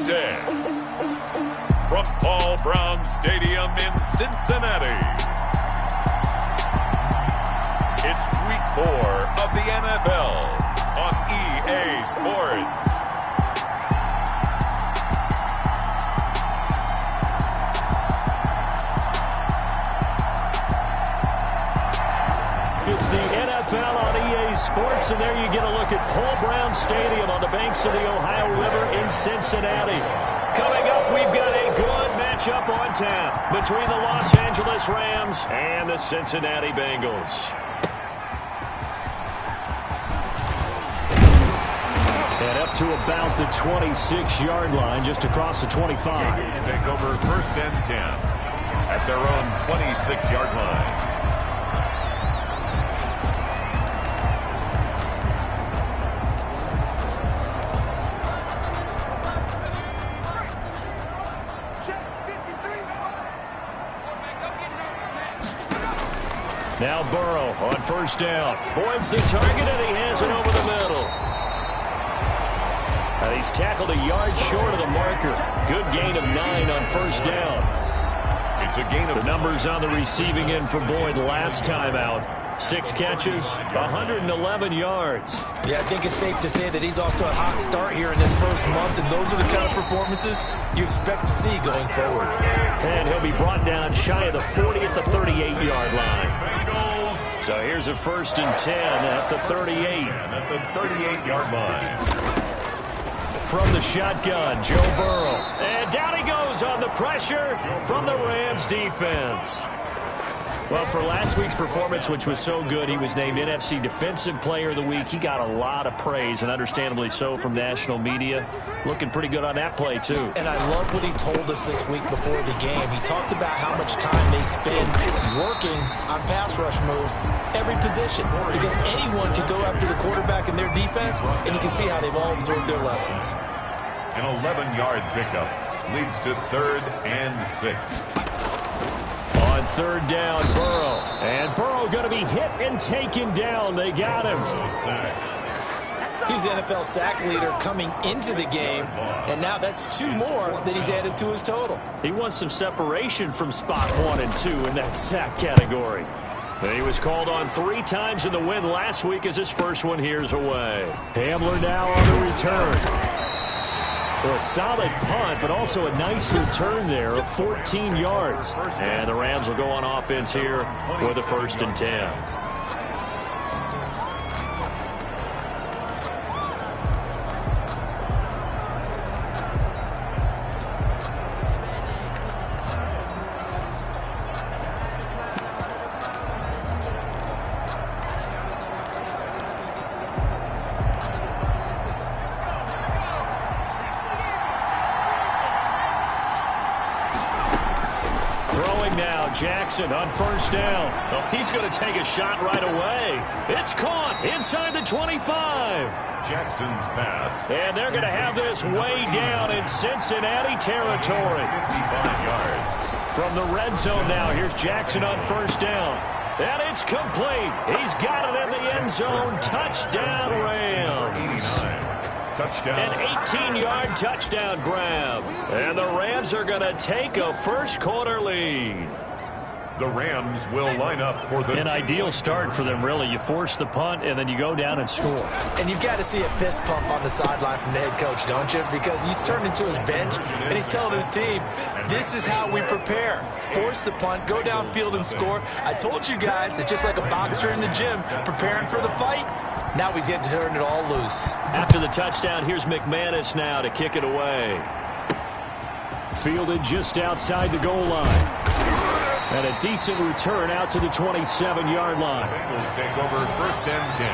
Livez from Paul Brown Stadium in Cincinnati. It's week 4 of the NFL on EA Sports. It's the NFL on EA Sports, and there you get a look at Paul Brown Stadium on the banks of the Ohio River in Cincinnati. Coming up, we've got a good matchup on tap between the Los Angeles Rams and the Cincinnati Bengals. And up to about the 26-yard line, just across the 25. Bengals take over 1st and 10 at their own 26-yard line. Now Burrow on 1st down. Boyd's the target, and he has it over the middle. He's tackled a yard short of the marker. Good gain of 9 on 1st down. It's a gain of... The numbers on the receiving end for Boyd last time out. 6 catches, 111 yards. Yeah, I think it's safe to say that he's off to a hot start here in this first month, and those are the kind of performances you expect to see going forward. And he'll be brought down shy of the 40 at the 38-yard line. So here's a 1st and 10 at the 38. At the 38-yard line. From the shotgun, Joe Burrow. And down he goes on the pressure from the Rams defense. Well, for last week's performance, which was so good, he was named NFC Defensive Player of the Week. He got a lot of praise, and understandably so, from national media. Looking pretty good on that play, too. And I love what he told us this week before the game. He talked about how much time they spend working on pass rush moves, every position, because anyone can go after the quarterback in their defense, and you can see how they've all absorbed their lessons. An 11-yard pickup leads to 3rd and 6. On 3rd down, Burrow. And Burrow going to be hit and taken down. They got him. He's the NFL sack leader coming into the game, and now that's 2 more that he's added to his total. He wants some separation from spot 1 and 2 in that sack category. He was called on 3 times in the win last week as his first one here's away. Hamler now on the return. A solid punt, but also a nice return there of 14 yards. And the Rams will go on offense here with a 1st and 10. Jackson on 1st down. Oh, he's going to take a shot right away. It's caught inside the 25. Jackson's pass. And they're going to have this way down in Cincinnati territory. 55 yards. From the red zone now, here's Jackson on 1st down. And it's complete. He's got it in the end zone. Touchdown, Rams. Touchdown. An 18-yard touchdown grab. And the Rams are going to take a first-quarter lead. The Rams will line up for the... An ideal start for them, really. You force the punt, and then you go down and score. And you've got to see a fist pump on the sideline from the head coach, don't you? Because he's turned into his bench, and he's telling his team, this is how we prepare. Force the punt, go downfield and score. I told you guys, it's just like a boxer in the gym preparing for the fight. Now we get to turn it all loose. After the touchdown, here's McManus now to kick it away. Fielded just outside the goal line. And a decent return out to the 27-yard line. Bengals take over 1st and 10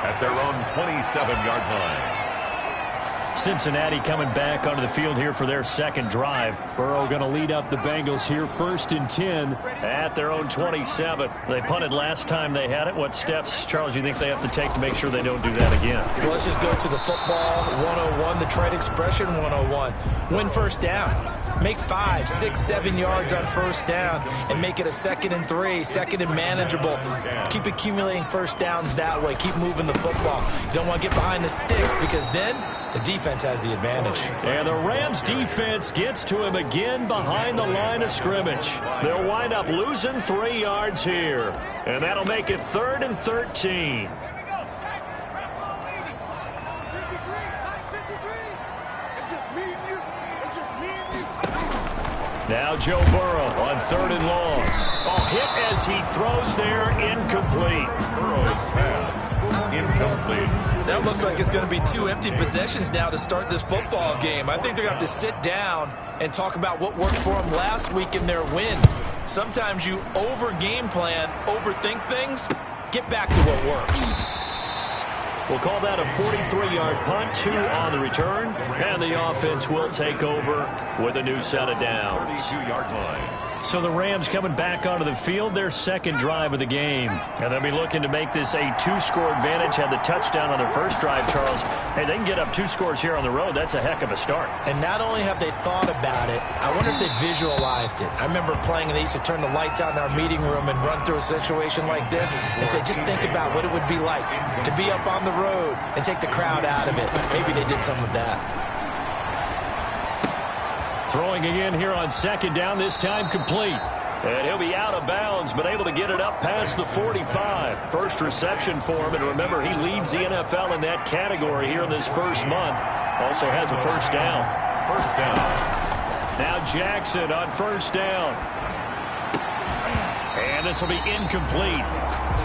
at their own 27-yard line. Cincinnati coming back onto the field here for their second drive. Burrow going to lead up the Bengals here 1st and 10 at their own 27. They punted last time they had it. What steps, Charles, you think they have to take to make sure they don't do that again? Well, let's just go to the football 101, the trade expression 101. Win 1st down. Make 5, 6, 7 yards on first down and make it a 2nd and 3, 2nd and manageable. Keep accumulating first downs that way. Keep moving the football. You don't want to get behind the sticks because then the defense has the advantage. And the Rams defense gets to him again behind the line of scrimmage. They'll wind up losing 3 yards here. And that'll make it 3rd and 13. Now Joe Burrow on 3rd and long. Oh, hit as he throws there, incomplete. Burrow's pass, incomplete. That looks like it's going to be 2 empty possessions now to start this football game. I think they're going to have to sit down and talk about what worked for them last week in their win. Sometimes you over-game plan, overthink things. Get back to what works. We'll call that a 43-yard punt, 2 on the return, and the offense will take over with a new set of downs. 32-yard line. So the Rams coming back onto the field, their 2nd drive of the game. And they'll be looking to make this a 2-score advantage. Had the touchdown on their first drive, Charles. Hey, they can get up 2 scores here on the road. That's a heck of a start. And not only have they thought about it, I wonder if they visualized it. I remember playing and they used to turn the lights out in our meeting room and run through a situation like this and say, just think about what it would be like to be up on the road and take the crowd out of it. Maybe they did some of that. Throwing again here on 2nd down, this time complete. And he'll be out of bounds, but able to get it up past the 45. First reception for him, and remember, he leads the NFL in that category here in this first month. Also has a first down. First down. Now Jackson on first down. And this will be incomplete.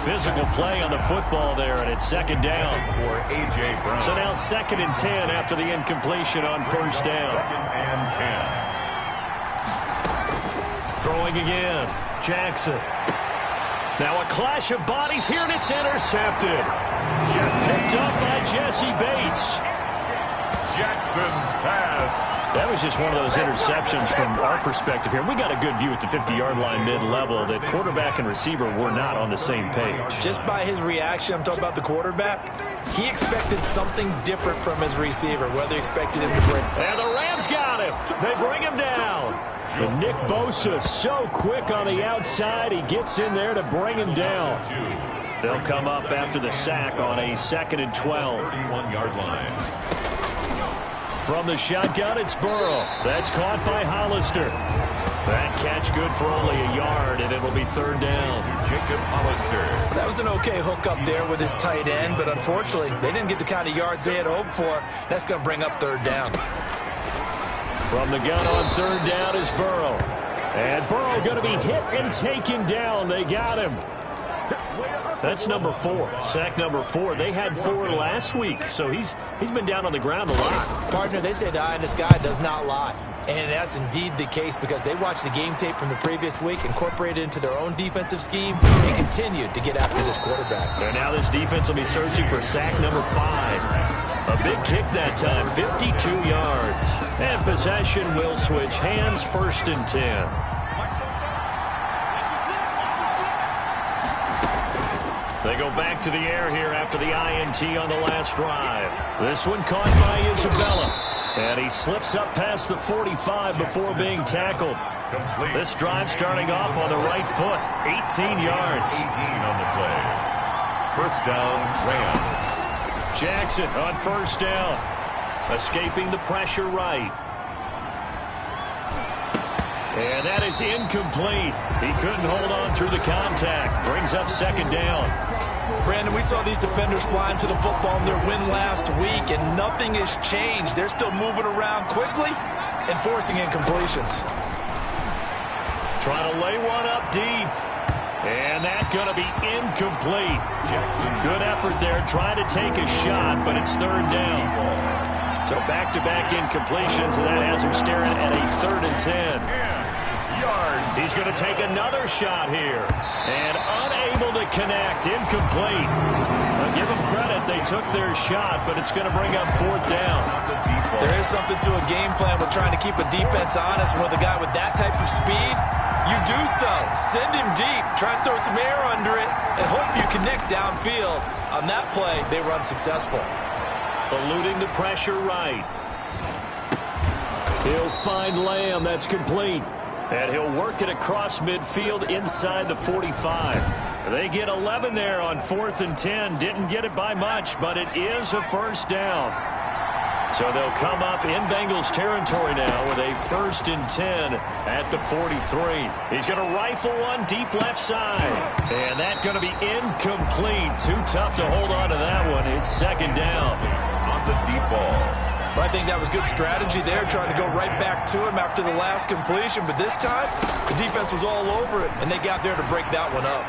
Physical play on the football there, and it's 2nd down. For A.J. Brown. So now 2nd and 10 after the incompletion on first down. 2nd and 10. Throwing again. Jackson. Now a clash of bodies here, and it's intercepted. Picked up by Jesse Bates. Jackson's pass. That was just one of those interceptions from our perspective here. We got a good view at the 50-yard line mid-level that quarterback and receiver were not on the same page. Just by his reaction, I'm talking about the quarterback, he expected something different from his receiver, whether he expected him to break. And the Rams got him. They bring him down. And Nick Bosa so quick on the outside, he gets in there to bring him down. They'll come up after the sack on a 2nd and 12. 31-yard line. From the shotgun, it's Burrow. That's caught by Hollister. That catch good for only a yard, and it'll be 3rd down. Jacob Hollister. That was an okay hook up there with his tight end, but unfortunately, they didn't get the kind of yards they had hoped for. That's going to bring up 3rd down. From the gun on 3rd down is Burrow. And Burrow going to be hit and taken down. They got him. That's number 4. Sack number 4. They had 4 last week, so he's been down on the ground a lot. Partner, they say the eye in the sky does not lie. And that's indeed the case because they watched the game tape from the previous week, incorporated it into their own defensive scheme, and continued to get after this quarterback. And now this defense will be searching for sack number 5. A big kick that time, 52 yards. And possession will switch hands, 1st and 10. They go back to the air here after the INT on the last drive. This one caught by Isabella. And he slips up past the 45 before being tackled. Complete. This drive starting off on the right foot. 18 yards. 18 on the play. First down, Rams. Jackson on first down. Escaping the pressure right. And that is incomplete. He couldn't hold on through the contact. Brings up 2nd down. Brandon, we saw these defenders flying to the football in their win last week, and nothing has changed. They're still moving around quickly and forcing incompletions. Trying to lay one up deep. And that's going to be incomplete. Jackson. Good effort there, trying to take a shot, but it's 3rd down. So back-to-back incompletions, and that has him staring at a 3rd and 10. Yards. He's going to take another shot here. And unable to connect. Incomplete. I'll give them credit. They took their shot, but it's going to bring up 4th down. There is something to a game plan with trying to keep a defense honest. With a guy with that type of speed, you do so. Send him deep. Try and throw some air under it and hope you connect downfield. On that play, they were unsuccessful. Eluding the pressure right. He'll find Lamb. That's complete. And he'll work it across midfield inside the 45. They get 11 there on 4th and 10. Didn't get it by much, but it is a first down. So they'll come up in Bengals territory now with a 1st and 10 at the 43. He's going to rifle one deep left side. And that's going to be incomplete. Too tough to hold on to that one. It's 2nd down. On the deep ball. Well, I think that was good strategy there, trying to go right back to him after the last completion. But this time, the defense was all over it, and they got there to break that one up.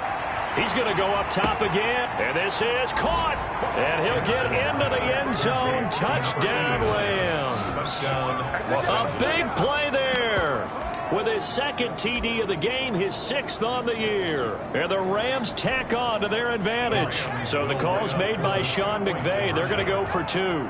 He's going to go up top again, and this is caught. And he'll get into the end zone. Touchdown, Rams. A big play there. With his 2nd TD of the game, his 6th on the year. And the Rams tack on to their advantage. So the call's made by Sean McVay. They're going to go for 2.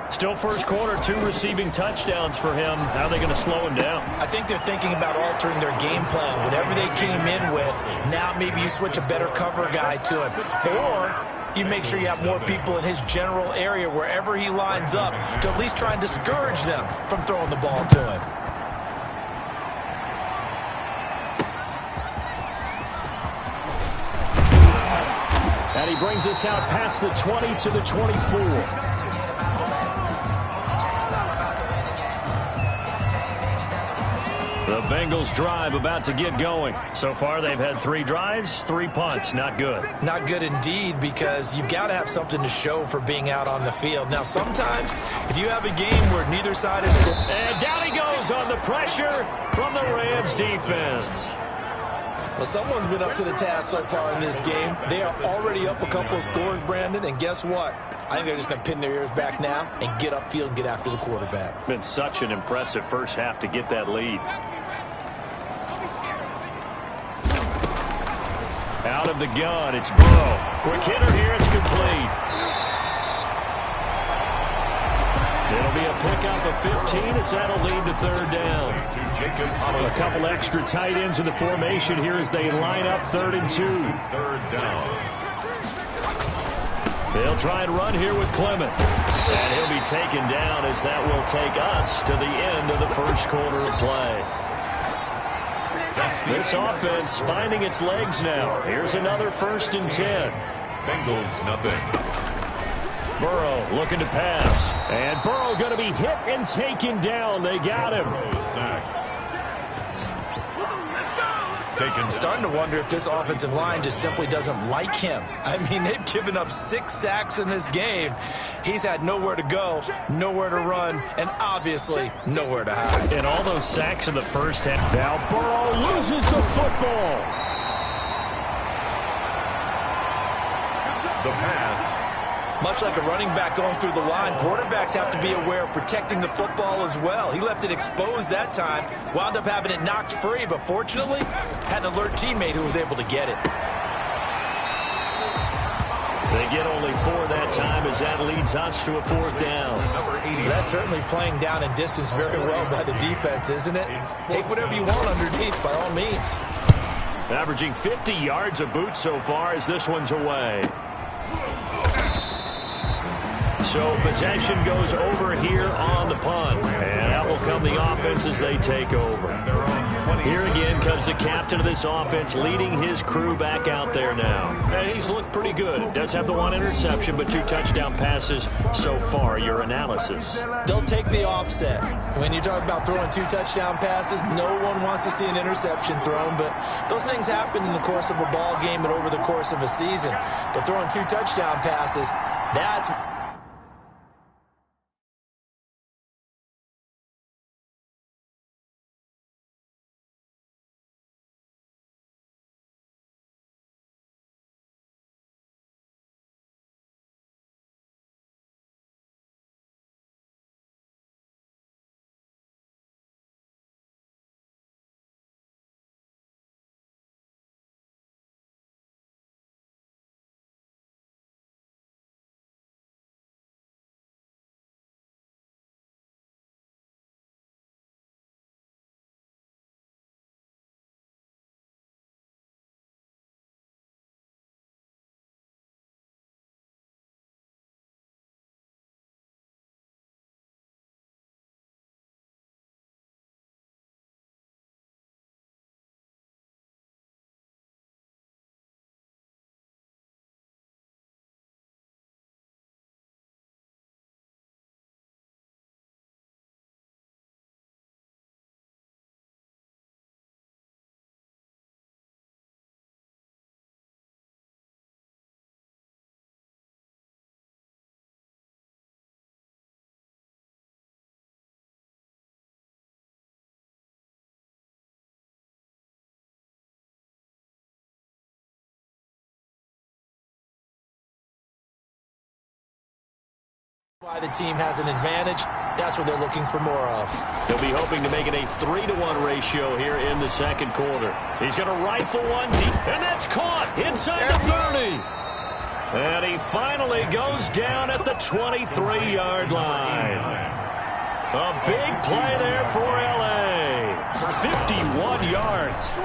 Still first quarter, 2 receiving touchdowns for him. How are they going to slow him down? I think they're thinking about altering their game plan. Whatever they came in with, now maybe you switch a better cover guy to him. Or you make sure you have more people in his general area wherever he lines up to at least try and discourage them from throwing the ball to him. And he brings us out past the 20 to the 24. The Bengals drive about to get going. So far, they've had 3 drives, 3 punts. Not good. Not good indeed, because you've got to have something to show for being out on the field. Now, sometimes, if you have a game where neither side is scoring. And down he goes on the pressure from the Rams defense. Well, someone's been up to the task so far in this game. They are already up a couple of scores, Brandon, and guess what? I think they're just going to pin their ears back now and get upfield and get after the quarterback. Been such an impressive first half to get that lead. Out of the gun, it's Burrow. Quick hitter here, it's complete. It'll be a pickup of 15 as that'll lead to 3rd down. A couple extra tight ends in the formation here as they line up 3rd and 2. 3rd down. They'll try and run here with Clement. And he'll be taken down as that will take us to the end of the first quarter of play. This offense finding its legs now. Here's another 1st and 10. Bengals nothing. Burrow looking to pass. And Burrow going to be hit and taken down. They got him. I'm starting to wonder if this offensive line just simply doesn't like him. I mean, they've given up 6 sacks in this game. He's had nowhere to go, nowhere to run, and obviously nowhere to hide. And all those sacks in the first half. Now Burrow loses the football. The pass. Much like a running back going through the line, quarterbacks have to be aware of protecting the football as well. He left it exposed that time, wound up having it knocked free, but fortunately, had an alert teammate who was able to get it. They get only 4 that time as that leads us to a 4th down. That's certainly playing down in distance very well by the defense, isn't it? Take whatever you want underneath, by all means. Averaging 50 yards a boot so far as this one's away. So possession goes over here on the punt. And that will come the offense as they take over. Here again comes the captain of this offense leading his crew back out there now. And he's looked pretty good. Does have the 1 interception, but 2 touchdown passes so far. Your analysis. They'll take the offset. When you talk about throwing 2 touchdown passes, no one wants to see an interception thrown, but those things happen in the course of a ball game and over the course of a season. But throwing 2 touchdown passes, that's Why the team has an advantage, that's what they're looking for more of. They'll be hoping to make it a 3-to-1 ratio here in the second quarter. He's going to rifle one deep, and that's caught inside the 30. And he finally goes down at the 23-yard line. A big play there for L.A. 51 yards.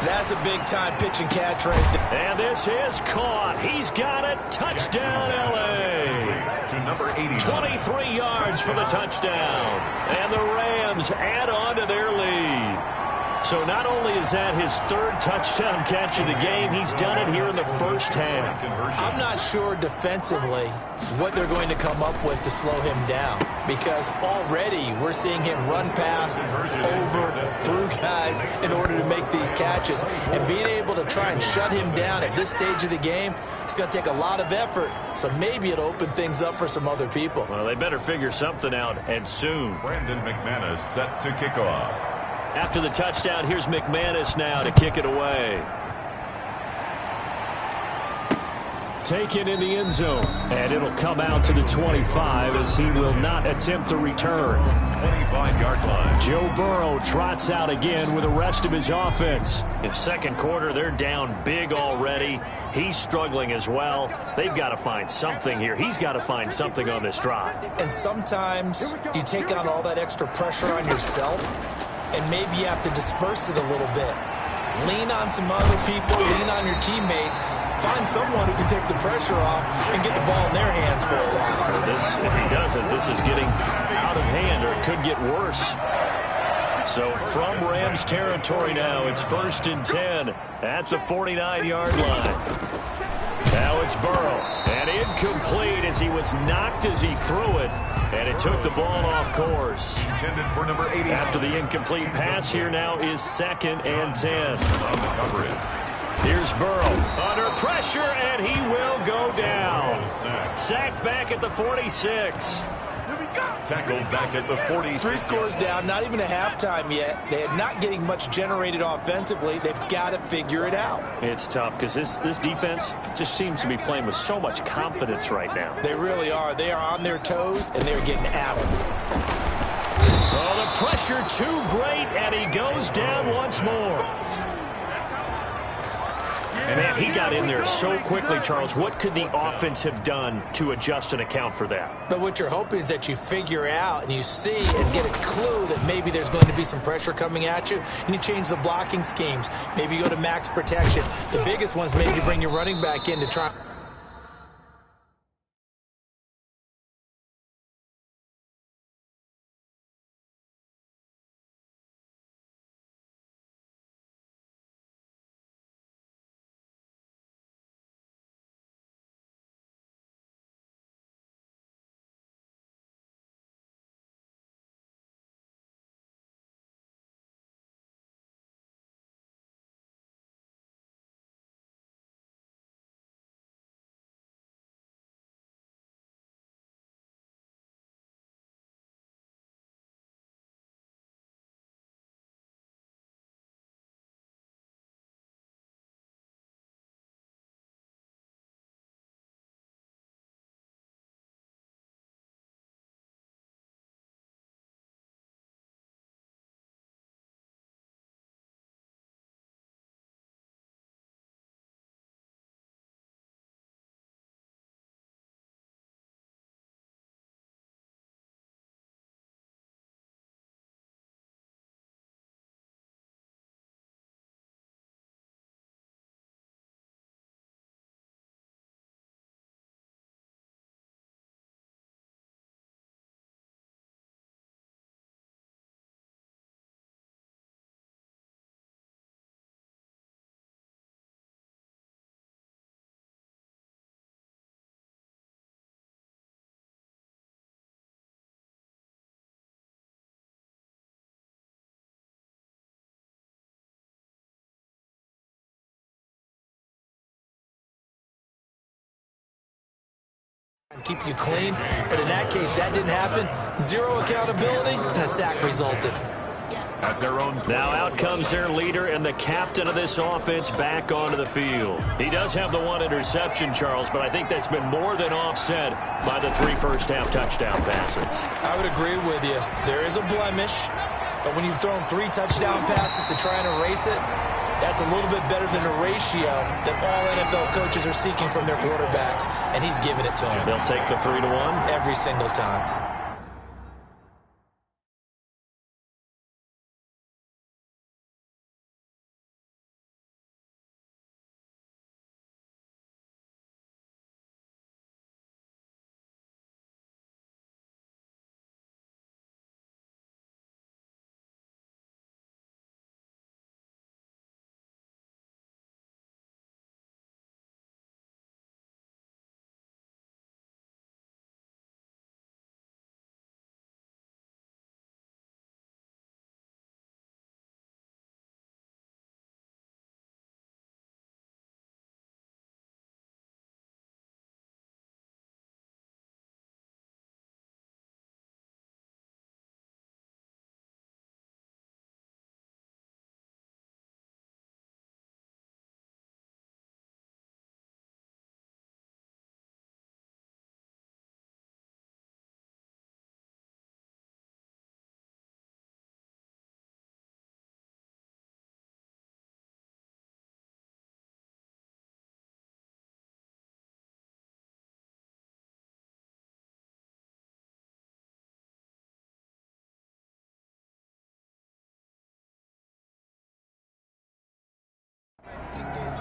That's a big-time pitch and catch right there. And this is caught. He's got it. Touchdown, L.A. To number 80. 23 yards for the touchdown. And the Rams add on to their lead. So not only is that his third touchdown catch of the game, he's done it here in the first half. I'm not sure defensively what they're going to come up with to slow him down, because already we're seeing him run past, over, through guys in order to make these catches. And being able to try and shut him down at this stage of the game, it's going to take a lot of effort. So maybe it'll open things up for some other people. Well, they better figure something out, and soon. Brandon McManus set to kick off. After the touchdown, here's McManus now to kick it away. Taken in the end zone, and it'll come out to the 25 as he will not attempt to return. 25-yard line. Joe Burrow trots out again with the rest of his offense. In second quarter, they're down big already. He's struggling as well. They've got to find something here. He's got to find something on this drive. And sometimes you take on all that extra pressure on yourself, and maybe you have to disperse it a little bit. Lean on some other people, lean on your teammates. Find someone who can take the pressure off and get the ball in their hands for a while. If he doesn't, this is getting out of hand, or it could get worse. So from Rams territory now, it's 1st and 10 at the 49-yard line. Now it's Burrow, and incomplete as he was knocked as he threw it, and it took the ball off course. Intended for number 80. After the incomplete pass, here now is 2nd and 10. On the coverage. Here's Burrow under pressure, and he will go down. Sacked back at the 46. Tackled back at the 46. 3 scores down, not even a halftime yet. They're not getting much generated offensively. They've got to figure it out. It's tough because this defense just seems to be playing with so much confidence right now. They really are. They are on their toes, and they're getting at them. Oh, the pressure too great, and he goes down once more. Man, he got in there so quickly, Charles. What could the offense have done to adjust and account for that? But what you're hoping is that you figure out and you see and get a clue that maybe there's going to be some pressure coming at you, and you change the blocking schemes. Maybe you go to max protection. The biggest one is maybe bring your running back in to try. Keep you clean, but in that case, that didn't happen. 0 accountability, and a sack resulted. at their own. Now out comes their leader and the captain of this offense back onto the field. He does have the one interception, Charles, but I think that's been more than offset by the 3 first-half touchdown passes. I would agree with you. There is a blemish, but when you've thrown 3 touchdown passes to try and erase it, that's a little bit better than the ratio that all NFL coaches are seeking from their quarterbacks, and he's giving it to them. They'll take the 3-1 every single time.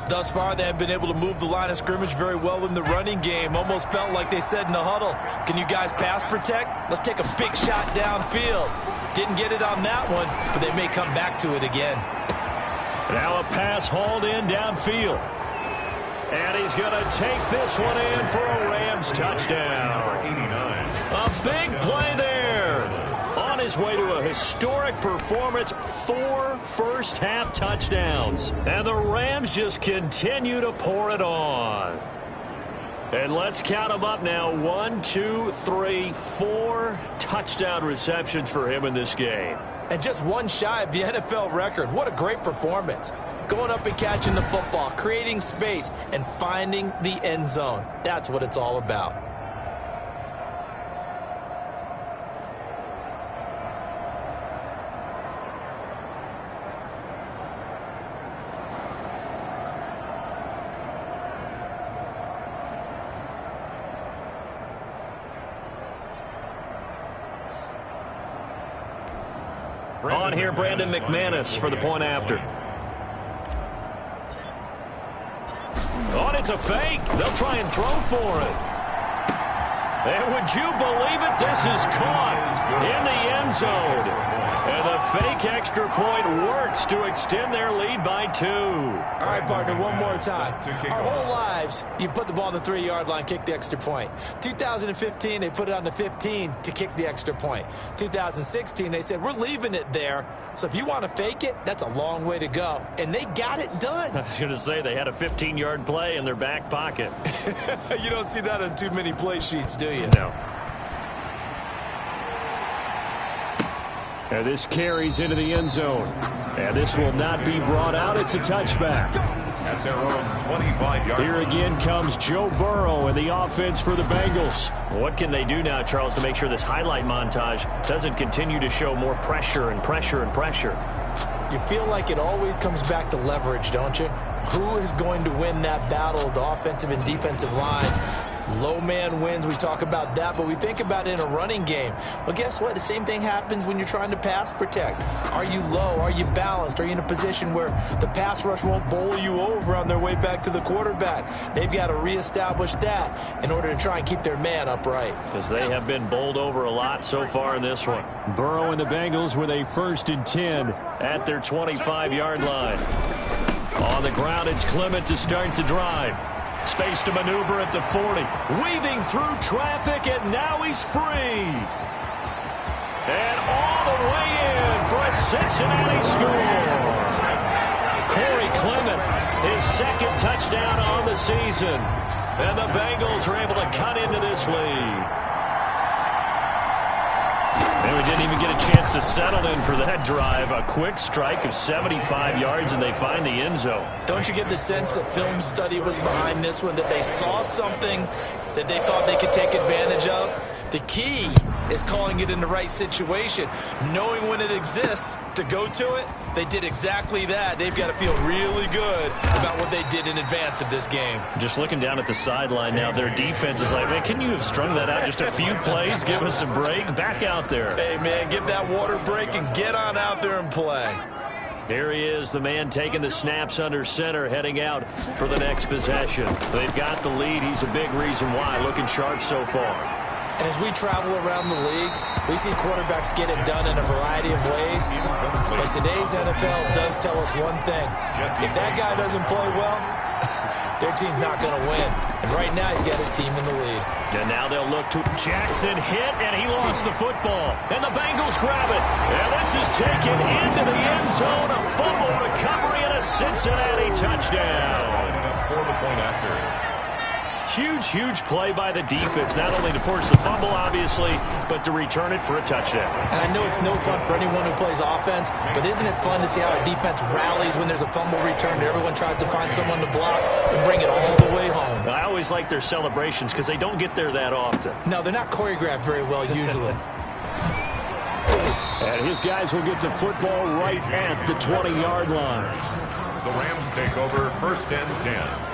Thus far, they have been able to move the line of scrimmage very well in the running game. Almost felt like they said in the huddle, can you guys pass protect? Let's take a big shot downfield. Didn't get it on that one, but they may come back to it again. Now a pass hauled in downfield. And he's going to take this one in for a Rams touchdown. A big play there. On his way to a historic performance, 4 first-half touchdowns. And the Rams just continue to pour it on. And let's count them up now. 1, 2, 3, 4 touchdown receptions for him in this game. And just one shy of the NFL record. What a great performance. Going up and catching the football, creating space, and finding the end zone. That's what it's all about. On here, Brandon McManus for the point after. Oh, it's a fake. They'll try and throw for it. And would you believe it? This is caught in the end zone. And the fake extra point works to extend their lead by 2. All right, partner, one more time. Our whole lives, you put the ball on the 3-yard line, kick the extra point. 2015, they put it on the 15 to kick the extra point. 2016, they said, we're leaving it there. So if you want to fake it, that's a long way to go. And they got it done. I was going to say they had a 15-yard play in their back pocket. You don't see that on too many play sheets, do you? No. And this carries into the end zone. And this will not be brought out. It's a touchback. At their own 25-yard. Here again comes Joe Burrow and the offense for the Bengals. What can they do now, Charles, to make sure this highlight montage doesn't continue to show more pressure and pressure and pressure? You feel like it always comes back to leverage, don't you? Who is going to win that battle of the offensive and defensive lines? Low man wins. We talk about that, but we think about it in a running game. Well, guess what? The same thing happens when you're trying to pass protect. Are you low? Are you balanced? Are you in a position where the pass rush won't bowl you over on their way back to the quarterback? They've got to reestablish that in order to try and keep their man upright. Because they have been bowled over a lot so far in this one. Burrow and the Bengals with a 1st and 10 at their 25-yard line. On the ground, it's Clement to start the drive. Space to maneuver at the 40. Weaving through traffic, and now he's free. And all the way in for a Cincinnati score. Corey Clement, his 2nd touchdown on the season. And the Bengals are able to cut into this lead. we didn't even get a chance to settle in for that drive. A quick strike of 75 yards, and they find the end zone. Don't you get the sense that film study was behind this one, that they saw something that they thought they could take advantage of? The key is calling it in the right situation, knowing when it exists to go to it. They did exactly that. They've got to feel really good about what they did in advance of this game. Just looking down at the sideline now, their defense is like, man, can you have strung that out just a few plays? Give us a break. Back out there. Hey, man, give that water break and get on out there and play. Here he is, the man taking the snaps under center, heading out for the next possession. They've got the lead. He's a big reason why. Looking sharp so far. And as we travel around the league, we see quarterbacks get it done in a variety of ways. But today's NFL does tell us one thing. If that guy doesn't play well, their team's not going to win. And right now, he's got his team in the lead. And now they'll look to Jackson hit, and he lost the football. And the Bengals grab it. And this is taken into the end zone. A fumble recovery and a Cincinnati touchdown. For the point after. Huge play by the defense, not only to force the fumble, obviously, but to return it for a touchdown. And I know it's no fun for anyone who plays offense, but isn't it fun to see how a defense rallies when there's a fumble return and everyone tries to find someone to block and bring it all the way home? I always like their celebrations because they don't get there that often. No, they're not choreographed very well usually. And his guys will get the football right at the 20-yard line. The Rams take over 1st and 10.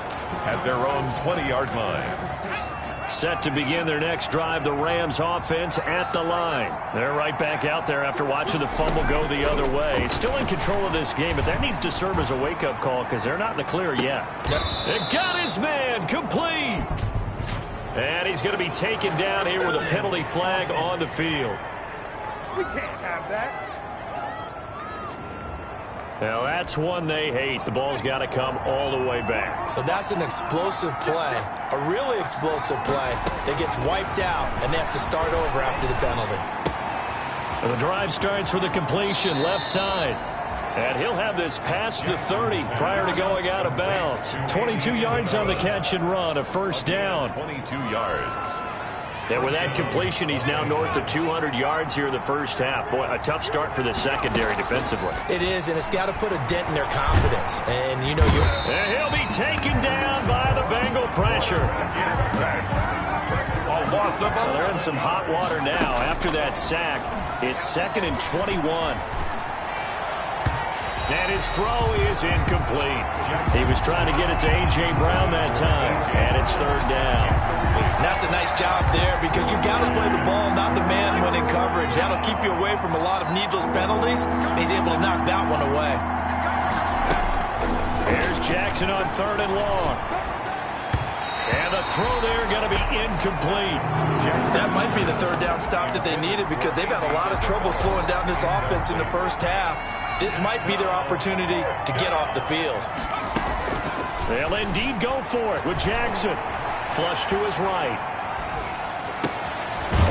At their own 20-yard line. Set to begin their next drive, the Rams offense at the line. They're right back out there after watching the fumble go the other way. Still in control of this game, but that needs to serve as a wake-up call because they're not in the clear yet. It got his man complete. And he's going to be taken down here with a penalty flag on the field. We can't have that. Now, that's one they hate. The ball's got to come all the way back. So that's an explosive play, a really explosive play that gets wiped out, and they have to start over after the penalty. And the drive starts with a completion left side. And he'll have this past the 30 prior to going out of bounds. 22 yards on the catch and run, a first down. 22 yards. And with that completion, he's now north of 200 yards here in the first half. Boy, a tough start for the secondary defensively. It is, and it's got to put a dent in their confidence. And, you know, and he'll be taken down by the Bengal pressure. Well, they're in some hot water now. After that sack, it's 2nd and 21. And his throw is incomplete. He was trying to get it to A.J. Brown that time, and it's 3rd down. And that's a nice job there because you've got to play the ball, not the man when in coverage. That'll keep you away from a lot of needless penalties, and he's able to knock that one away. Here's Jackson on 3rd and long. And the throw there going to be incomplete. That might be the 3rd down stop that they needed because they've had a lot of trouble slowing down this offense in the first half. This might be their opportunity to get off the field. They'll indeed go for it with Jackson. Flush to his right.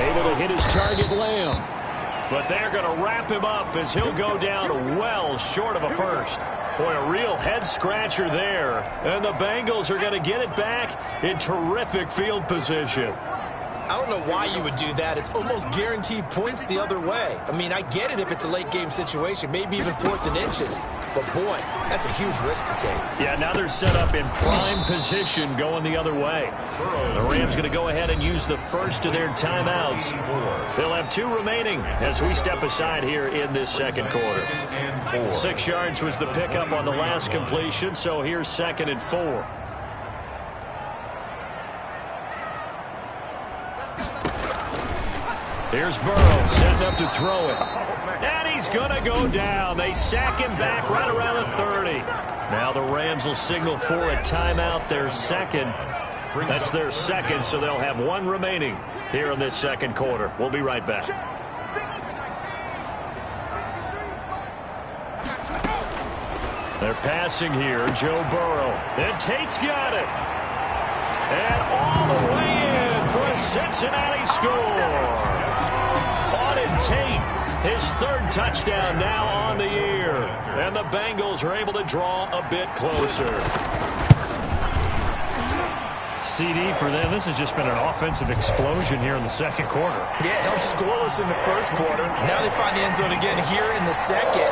Able to hit his target, Lamb. But they're going to wrap him up as he'll go down well short of a first. Boy, a real head-scratcher there. And the Bengals are going to get it back in terrific field position. I don't know why you would do that. It's almost guaranteed points the other way. I mean, I get it if it's a late-game situation, maybe even 4th and inches. But, boy, that's a huge risk to take. Yeah, now they're set up in prime position going the other way. The Rams going to go ahead and use the first of their timeouts. They'll have 2 remaining as we step aside here in this second quarter. 6 yards was the pickup on the last completion, so here's 2nd and 4. Here's Burrow setting up to throw it. And he's going to go down. They sack him back right around the 30. Now the Rams will signal for a timeout, their second. That's their second, so they'll have 1 remaining here in this second quarter. We'll be right back. They're passing here, Joe Burrow. And Tate's got it. And all the way in for a Cincinnati score. Tate, his 3rd touchdown now on the year. And the Bengals are able to draw a bit closer. CD for them. This has just been an offensive explosion here in the second quarter. Yeah, held scoreless in the first quarter. Now they find the end zone again here in the second.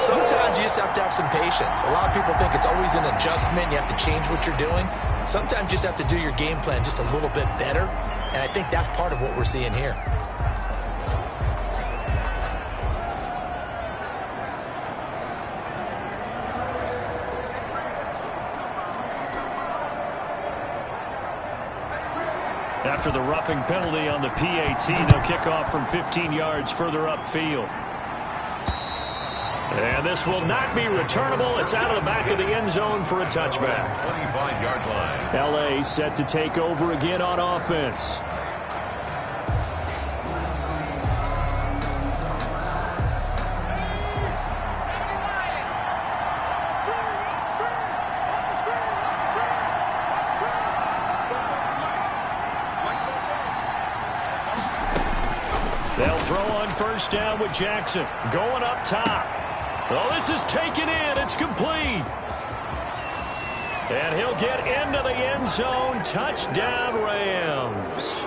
Sometimes you just have to have some patience. A lot of people think it's always an adjustment. You have to change what you're doing. Sometimes you just have to do your game plan just a little bit better. And I think that's part of what we're seeing here. After the roughing penalty on the PAT, they'll kick off from 15 yards further upfield. And this will not be returnable. It's out of the back of the end zone for a touchback. 25-yard line. L.A. set to take over again on offense. They'll throw on first down with Jackson. Going up top. Oh, this is taken in. It's complete. And he'll get into the end zone. Touchdown, Rams.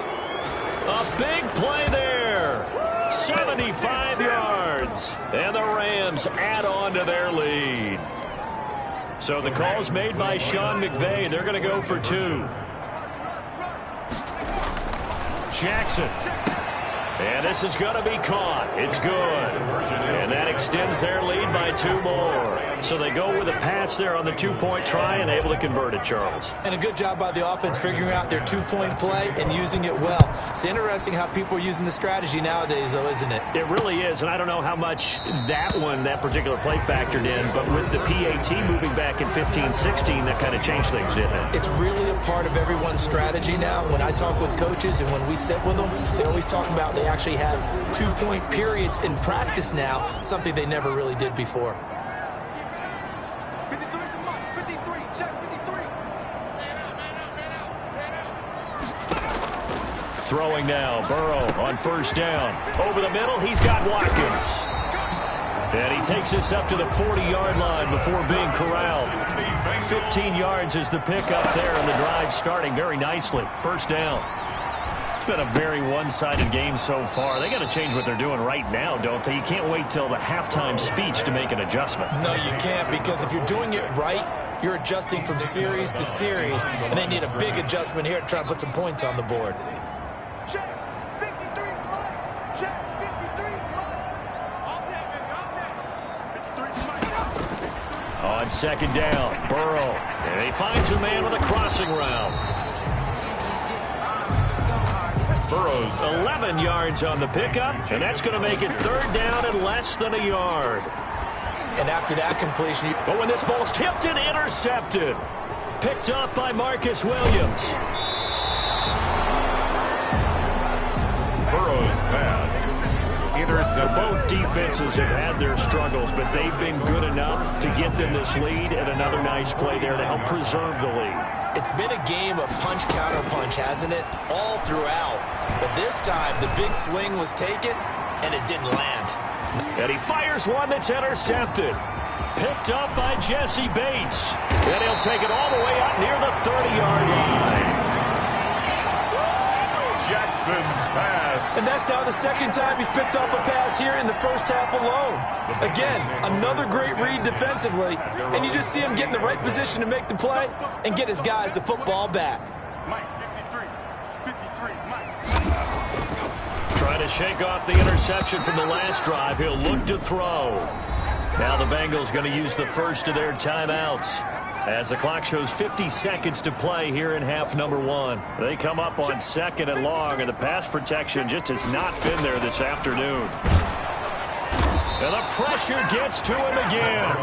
A big play there. 75 yards. And the Rams add on to their lead. So the call's made by Sean McVay. They're going to go for two. Jackson. And this is going to be caught. It's good. And that extends their lead by two more. So they go with a pass there on the two-point try and able to convert it, Charles. And a good job by the offense figuring out their two-point play and using it well. It's interesting how people are using the strategy nowadays, though, isn't it? It really is, and I don't know how much that particular play factored in, but with the PAT moving back in 15-16, that kind of changed things, didn't it? It's really a part of everyone's strategy now. When I talk with coaches and when we sit with them, they always talk about they actually have two-point periods in practice now, something they never really did before. Throwing now, Burrow on first down. Over the middle, he's got Watkins. And he takes this up to the 40-yard line before being corralled. 15 yards is the pickup there, and the drive starting very nicely. First down. It's been a very one-sided game so far. They got to change what they're doing right now, don't they? You can't wait till the halftime speech to make an adjustment. No, you can't, because if you're doing it right, you're adjusting from series to series, and they need a big adjustment here to try and put some points on the board. Check. 53 is mine. Check. 53 is mine. All day, baby. All day. 53 is mine. On second down, Burrow. And he finds a man with a crossing route. Burrow's 11 yards on the pickup, and that's going to make it third down and less than a yard. And after that completion... But when this ball's tipped and intercepted, picked up by Marcus Williams. Burrow's pass. Intercepted. Both defenses have had their struggles, but they've been good enough to get them this lead, and another nice play there to help preserve the lead. It's been a game of punch-counter-punch, hasn't it? All throughout. But this time, the big swing was taken, and it didn't land. And he fires one that's intercepted. Picked up by Jesse Bates. And he'll take it all the way up near the 30-yard line. Jackson's pass. And that's now the second time he's picked off a pass here in the first half alone. Again, another great read defensively. And you just see him get in the right position to make the play and get his guys the football back. Mike, 53. Mike. Trying to shake off the interception from the last drive. He'll look to throw. Now the Bengals going to use the first of their timeouts as the clock shows 50 seconds to play here in half number one. They come up on second and long, and the pass protection just has not been there this afternoon. And the pressure gets to him again.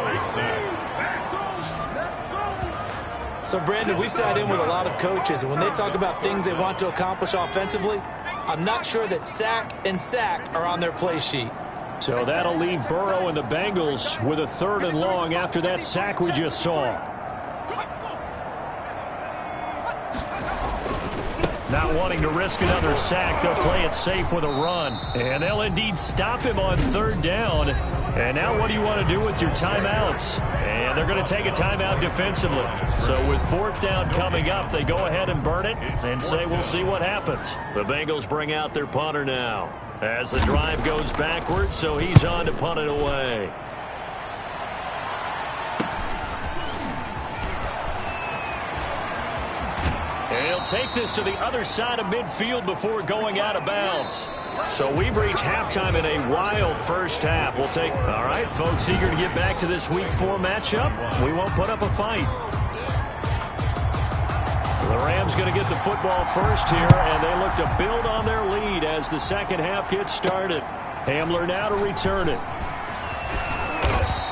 So, Brandon, we sat in with a lot of coaches, and when they talk about things they want to accomplish offensively, I'm not sure that sack and sack are on their play sheet. So that'll leave Burrow and the Bengals with a third and long after that sack we just saw. Not wanting to risk another sack, they'll play it safe with a run. And they'll indeed stop him on 3rd down. And now what do you want to do with your timeouts? And they're going to take a timeout defensively. So with 4th down coming up, they go ahead and burn it and say we'll see what happens. The Bengals bring out their punter now as the drive goes backwards, so he's on to punt it away. And he'll take this to the other side of midfield before going out of bounds. So we've reached halftime in a wild first half. We'll take, all right, folks, eager to get back to this Week 4 matchup. We won't put up a fight. The Rams going to get the football first here, and they look to build on their lead as the second half gets started. Hamler now to return it.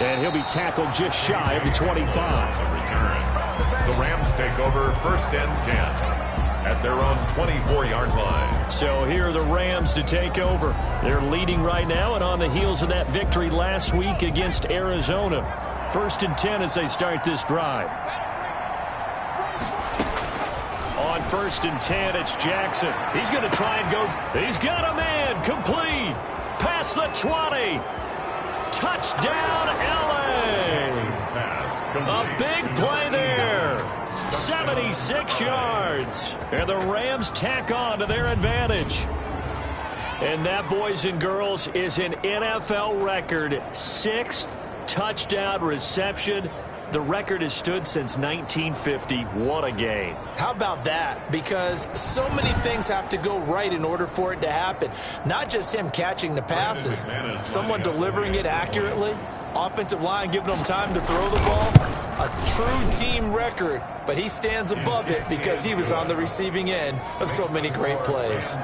And he'll be tackled just shy of the 25. The Rams take over 1st and 10 at their own 24-yard line. So here are the Rams to take over. They're leading right now and on the heels of that victory last week against Arizona. 1st and 10 as they start this drive. On 1st and 10, it's Jackson. He's going to try and go. He's got a man. Complete. Past the 20. Touchdown, L.A. A big play there. 76 yards. And the Rams tack on to their advantage. And that, boys and girls, is an NFL record. 6th touchdown reception. The record has stood since 1950. What a game. How about that? Because so many things have to go right in order for it to happen. Not just him catching the passes. Someone delivering it accurately. Offensive line giving them time to throw the ball. A true team record. But he stands above it because he was on the receiving end of so many great plays.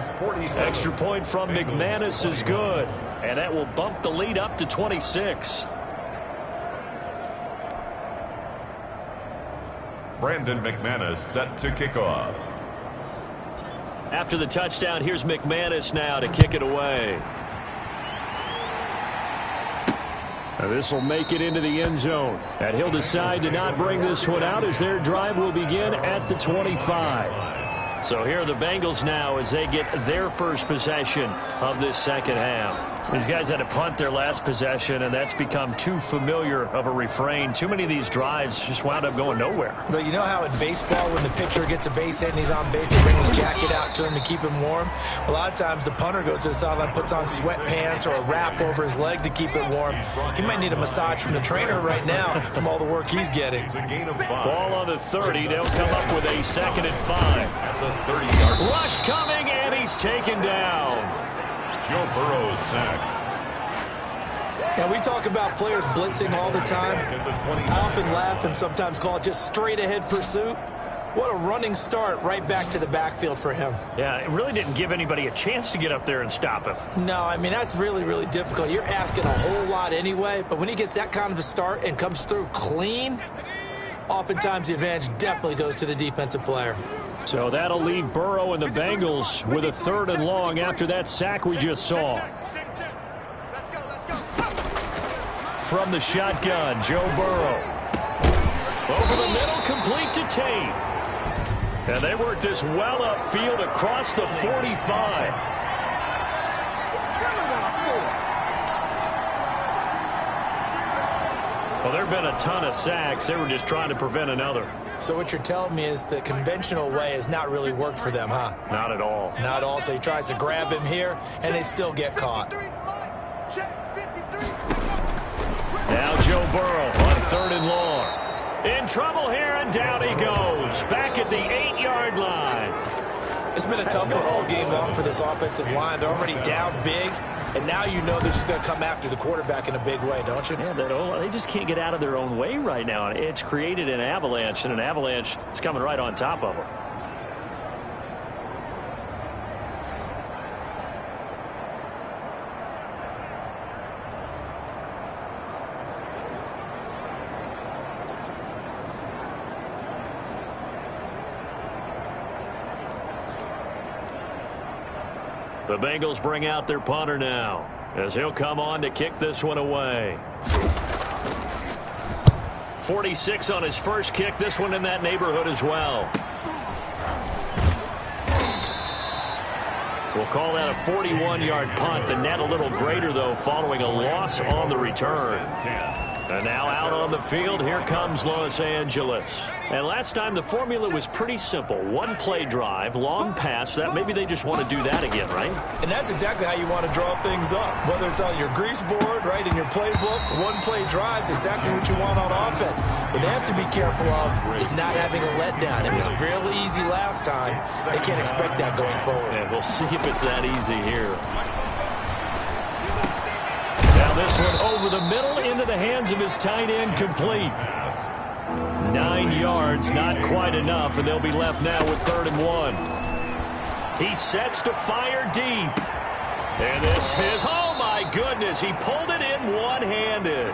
Extra point from McManus is good. And that will bump the lead up to 26. Brandon McManus set to kick off. After the touchdown, here's McManus now to kick it away. This will make it into the end zone. And he'll decide to not bring this one out as their drive will begin at the 25. So here are the Bengals now as they get their first possession of this second half. These guys had to punt their last possession, and that's become too familiar of a refrain. Too many of these drives just wound up going nowhere. But you know how in baseball, when the pitcher gets a base hit and he's on base, they bring his jacket out to him to keep him warm? A lot of times the punter goes to the sideline, puts on sweatpants or a wrap over his leg to keep it warm. He might need a massage from the trainer right now from all the work he's getting. Ball on the 30. They'll come up with a 2nd and 5. At the 30-yard Rush coming, and he's taken down. Joe Burrow's sack. Now, we talk about players blitzing all the time. I often laugh and sometimes call it just straight-ahead pursuit. What a running start right back to the backfield for him. Yeah, it really didn't give anybody a chance to get up there and stop him. No, I mean, that's really, really difficult. You're asking a whole lot anyway, but when he gets that kind of a start and comes through clean, oftentimes the advantage definitely goes to the defensive player. So that'll leave Burrow and the Bengals with a 3rd and long after that sack we just saw. From the shotgun, Joe Burrow. Over the middle, complete to Tate. And they work this well upfield across the 45. Well, there have been a ton of sacks. They were just trying to prevent another. So what you're telling me is the conventional way has not really worked for them, huh? Not at all. Not at all. So he tries to grab him here, and they still get caught. Now Joe Burrow on 3rd and long. In trouble here, and down he goes. Back at the 8-yard line. It's been a tough one all game long for this offensive line. They're already down big, and now you know they're just going to come after the quarterback in a big way, don't you? Yeah, they just can't get out of their own way right now. It's created an avalanche, and an avalanche is coming right on top of them. The Bengals bring out their punter now as he'll come on to kick this one away. 46 on his first kick. This one in that neighborhood as well. We'll call that a 41-yard punt. The net a little greater, though, following a loss on the return. And now out on the field, here comes Los Angeles. And last time, the formula was pretty simple. One-play drive, long pass. That maybe they just want to do that again, right? And that's exactly how you want to draw things up. Whether it's on your grease board, right, in your playbook, one-play drive is exactly what you want on offense. What they have to be careful of is not having a letdown. It was fairly easy last time. They can't expect that going forward. And we'll see if it's that easy here. Now this one over the middle into the hands of his tight end, complete. 9 yards, not quite enough, and they'll be left now with 3rd and 1. He sets to fire deep. And this is, oh my goodness, he pulled it in one-handed.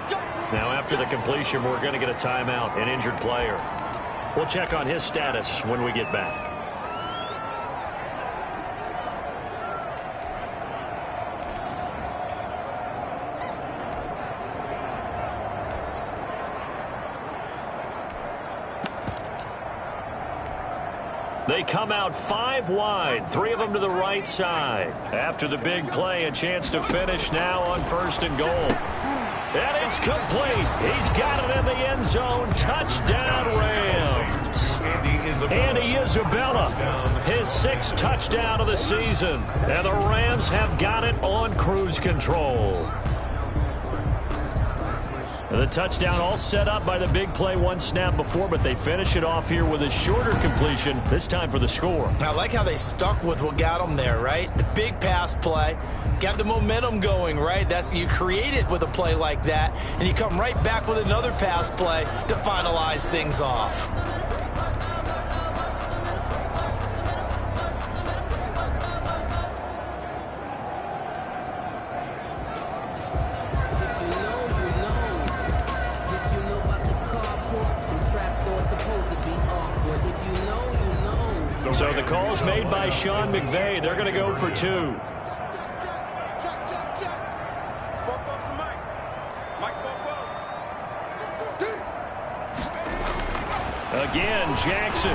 Now after the completion, we're going to get a timeout, an injured player. We'll check on his status when we get back. They come out 5 wide, 3 of them to the right side. After the big play, a chance to finish now on 1st and goal. And it's complete. He's got it in the end zone. Touchdown, Rams. Andy Isabella, his 6th touchdown of the season. And the Rams have got it on cruise control. And the touchdown all set up by the big play one snap before, but they finish it off here with a shorter completion, this time for the score. I like how they stuck with what got them there, right? The big pass play, got the momentum going, right? You create it with a play like that, and you come right back with another pass play to finalize things off. So the call's made by Sean McVay. They're going to go for 2. Again, Jackson.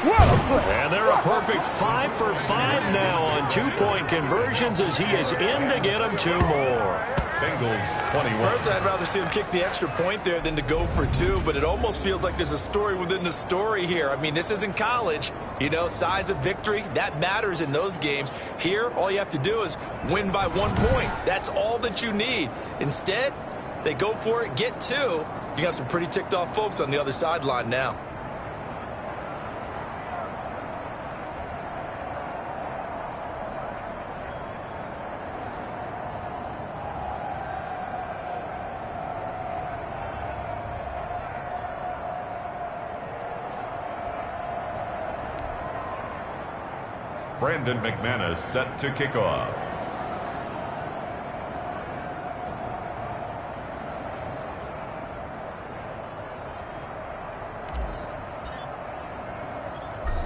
And they're a perfect 5 for 5 now on 2-point conversions as he is in to get them 2 more. Bengals 21. Personally, I'd rather see him kick the extra point there than to go for 2, but it almost feels like there's a story within the story here. I mean, this isn't college. You know, size of victory, that matters in those games. Here, all you have to do is win by 1 point. That's all that you need. Instead, they go for it, get 2. You got some pretty ticked off folks on the other sideline now. Brandon McManus set to kick off.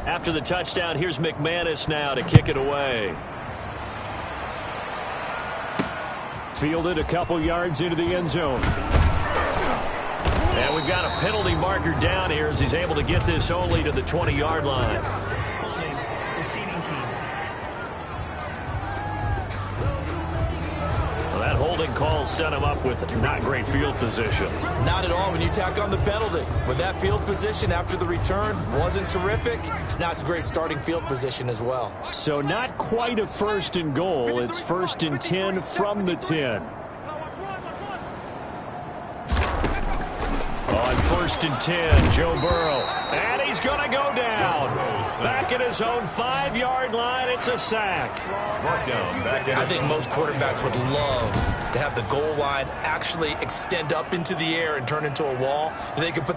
After the touchdown, here's McManus now to kick it away. Fielded a couple yards into the end zone. And we've got a penalty marker down here as he's able to get this only to the 20-yard line. That holding call set him up with not great field position. Not at all when you tack on the penalty. With that field position after the return wasn't terrific. It's not a great starting field position as well. So not quite a 1st and goal. It's 1st and 10 from the 10. On 1st and 10, Joe Burrow. And he's going to go down. Back at his own 5-yard line, it's a sack. I think most quarterbacks would love to have the goal line actually extend up into the air and turn into a wall. They could put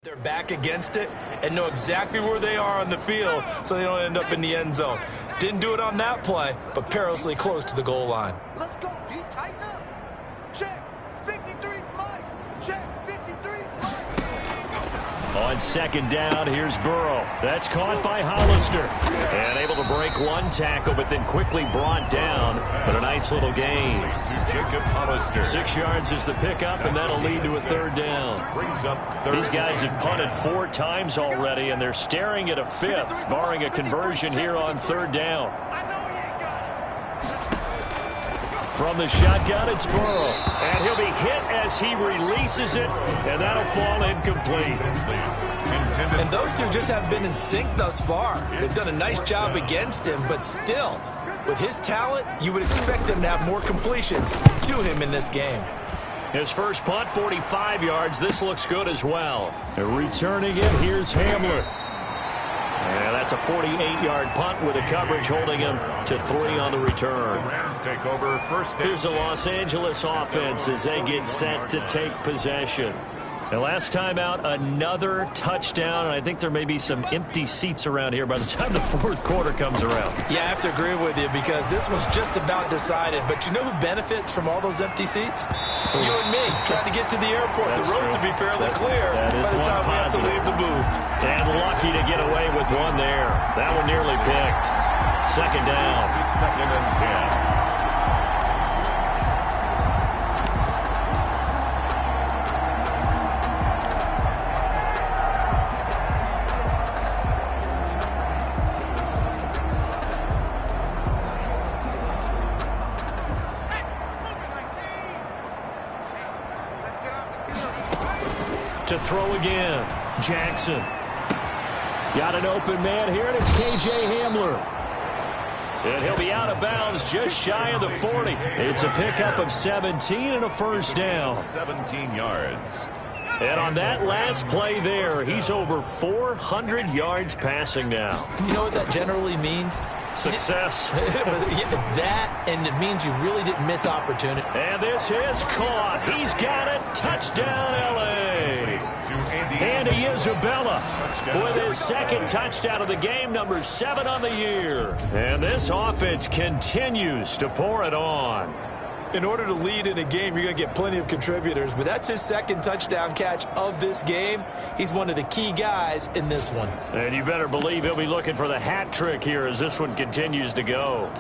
They're back against it and know exactly where they are on the field so they don't end up in the end zone. Didn't do it on that play, but perilously close to the goal line. Let's go, D. Tighten up. Check. 53's Mike. Check. 53's Mike. On second down, here's Burrow. That's caught by Hollister. And able to break one tackle, but then quickly brought down. But a nice little gain. To Jacob Hollister. 6 yards is the pickup, and that'll lead to a third down. Brings up third. These guys have punted 4 times already, and they're staring at a 5th, barring a conversion here on third down. I know he ain't got it. From the shotgun, it's Burrow. And he'll be hit as he releases it, and that'll fall incomplete. And those two just haven't been in sync thus far. They've done a nice job against him, but still, with his talent, you would expect them to have more completions to him in this game. His first punt, 45 yards. This looks good as well. Returning it, here's Hamler. And that's a 48-yard punt with a coverage holding him to 3 on the return. Rams take over first and Here's the Los Angeles offense as they get set to take possession. And last time out, another touchdown. And I think there may be some empty seats around here by the time the fourth quarter comes around. Yeah, I have to agree with you because this one's just about decided. But you know who benefits from all those empty seats? You and me, trying to get to the airport. That's the roads true. will be fairly clear that is by the one time we have to positive. leave the booth. And lucky to get away with one there. That one nearly picked. Second down. second and 10. To throw again. Jackson. Got an open man here, and it's K.J. Hamler. And he'll be out of bounds just shy of the 40. It's a pickup of 17 and a first down. 17 yards. And on that last play there, he's over 400 yards passing now. You know what that generally means? Success. That, and it means you really didn't miss opportunity. And this is caught. He's got it. Touchdown, L.A. Andy Isabella with his second touchdown of the game, number 7 on the year. And this offense continues to pour it on. In order to lead in a game, you're going to get plenty of contributors, but that's his second touchdown catch of this game. He's one of the key guys in this one. And you better believe he'll be looking for the hat trick here as this one continues to go.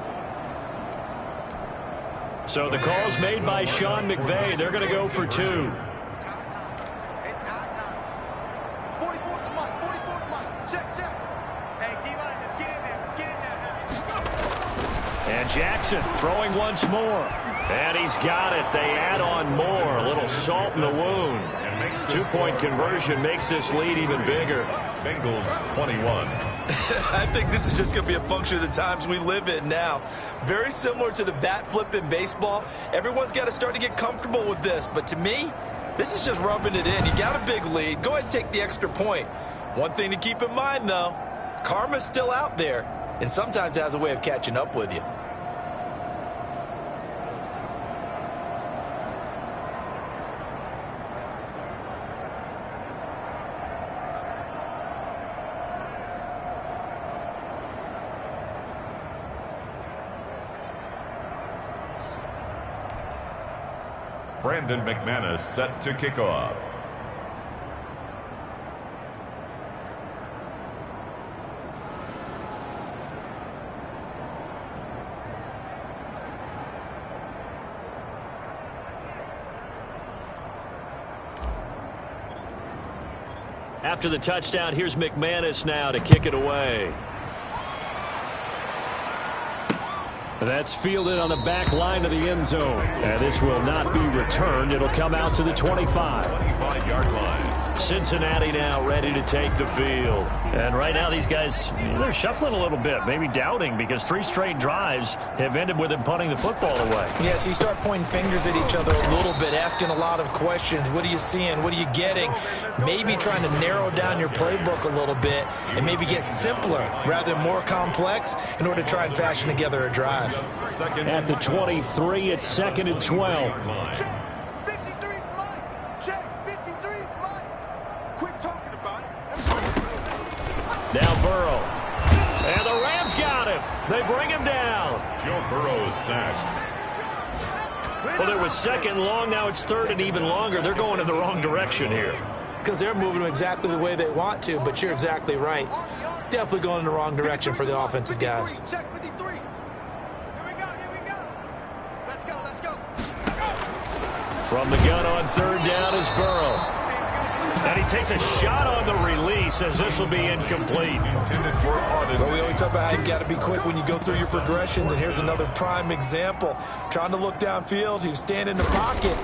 So the call's made by Sean McVay. They're going to go for 2. It's our time. 44's Mike. 44's Mike. Check, check. Hey, D-line, let's get in there. Let's get in there. And Jackson throwing once more. And he's got it. They add on more. A little salt in the wound. 2-point conversion makes this lead even bigger. Bengals 21. I think this is just going to be a function of the times we live in now. Very similar to the bat flip in baseball. Everyone's got to start to get comfortable with this. But to me, this is just rubbing it in. You got a big lead. Go ahead and take the extra point. One thing to keep in mind, though, karma's still out there. And sometimes it has a way of catching up with you. Brandon McManus set to kick off. After the touchdown, here's McManus now to kick it away. That's fielded on the back line of the end zone. And this will not be returned. It'll come out to the 25. 25-yard line. Cincinnati now ready to take the field. And right now these guys, they're shuffling a little bit, maybe doubting, because 3 straight drives have ended with them punting the football away. Yeah, so you start pointing fingers at each other a little bit, asking a lot of questions. What are you seeing? What are you getting? Maybe trying to narrow down your playbook a little bit and maybe get simpler rather than more complex in order to try and fashion together a drive. At the 23, it's 2nd and 12. Check. 53's Mike. Check. 53's Mike. Quit talking about Now Burrow. And the Rams got him. They bring him down. Joe Burrow is sacked. Well, there was second and long. Now it's third and even longer. They're going in the wrong direction here. Because they're moving exactly the way they want to, but you're exactly right. Definitely going in the wrong direction for the offensive guys. Check 53. Here we go, here we go. Let's go, let's go. From the gun on third down is Burrow. And he takes a shot on the release as this will be incomplete. Well, we always talk about how you got to be quick when you go through your progressions, and here's another prime example. Trying to look downfield, he was standing in the pocket,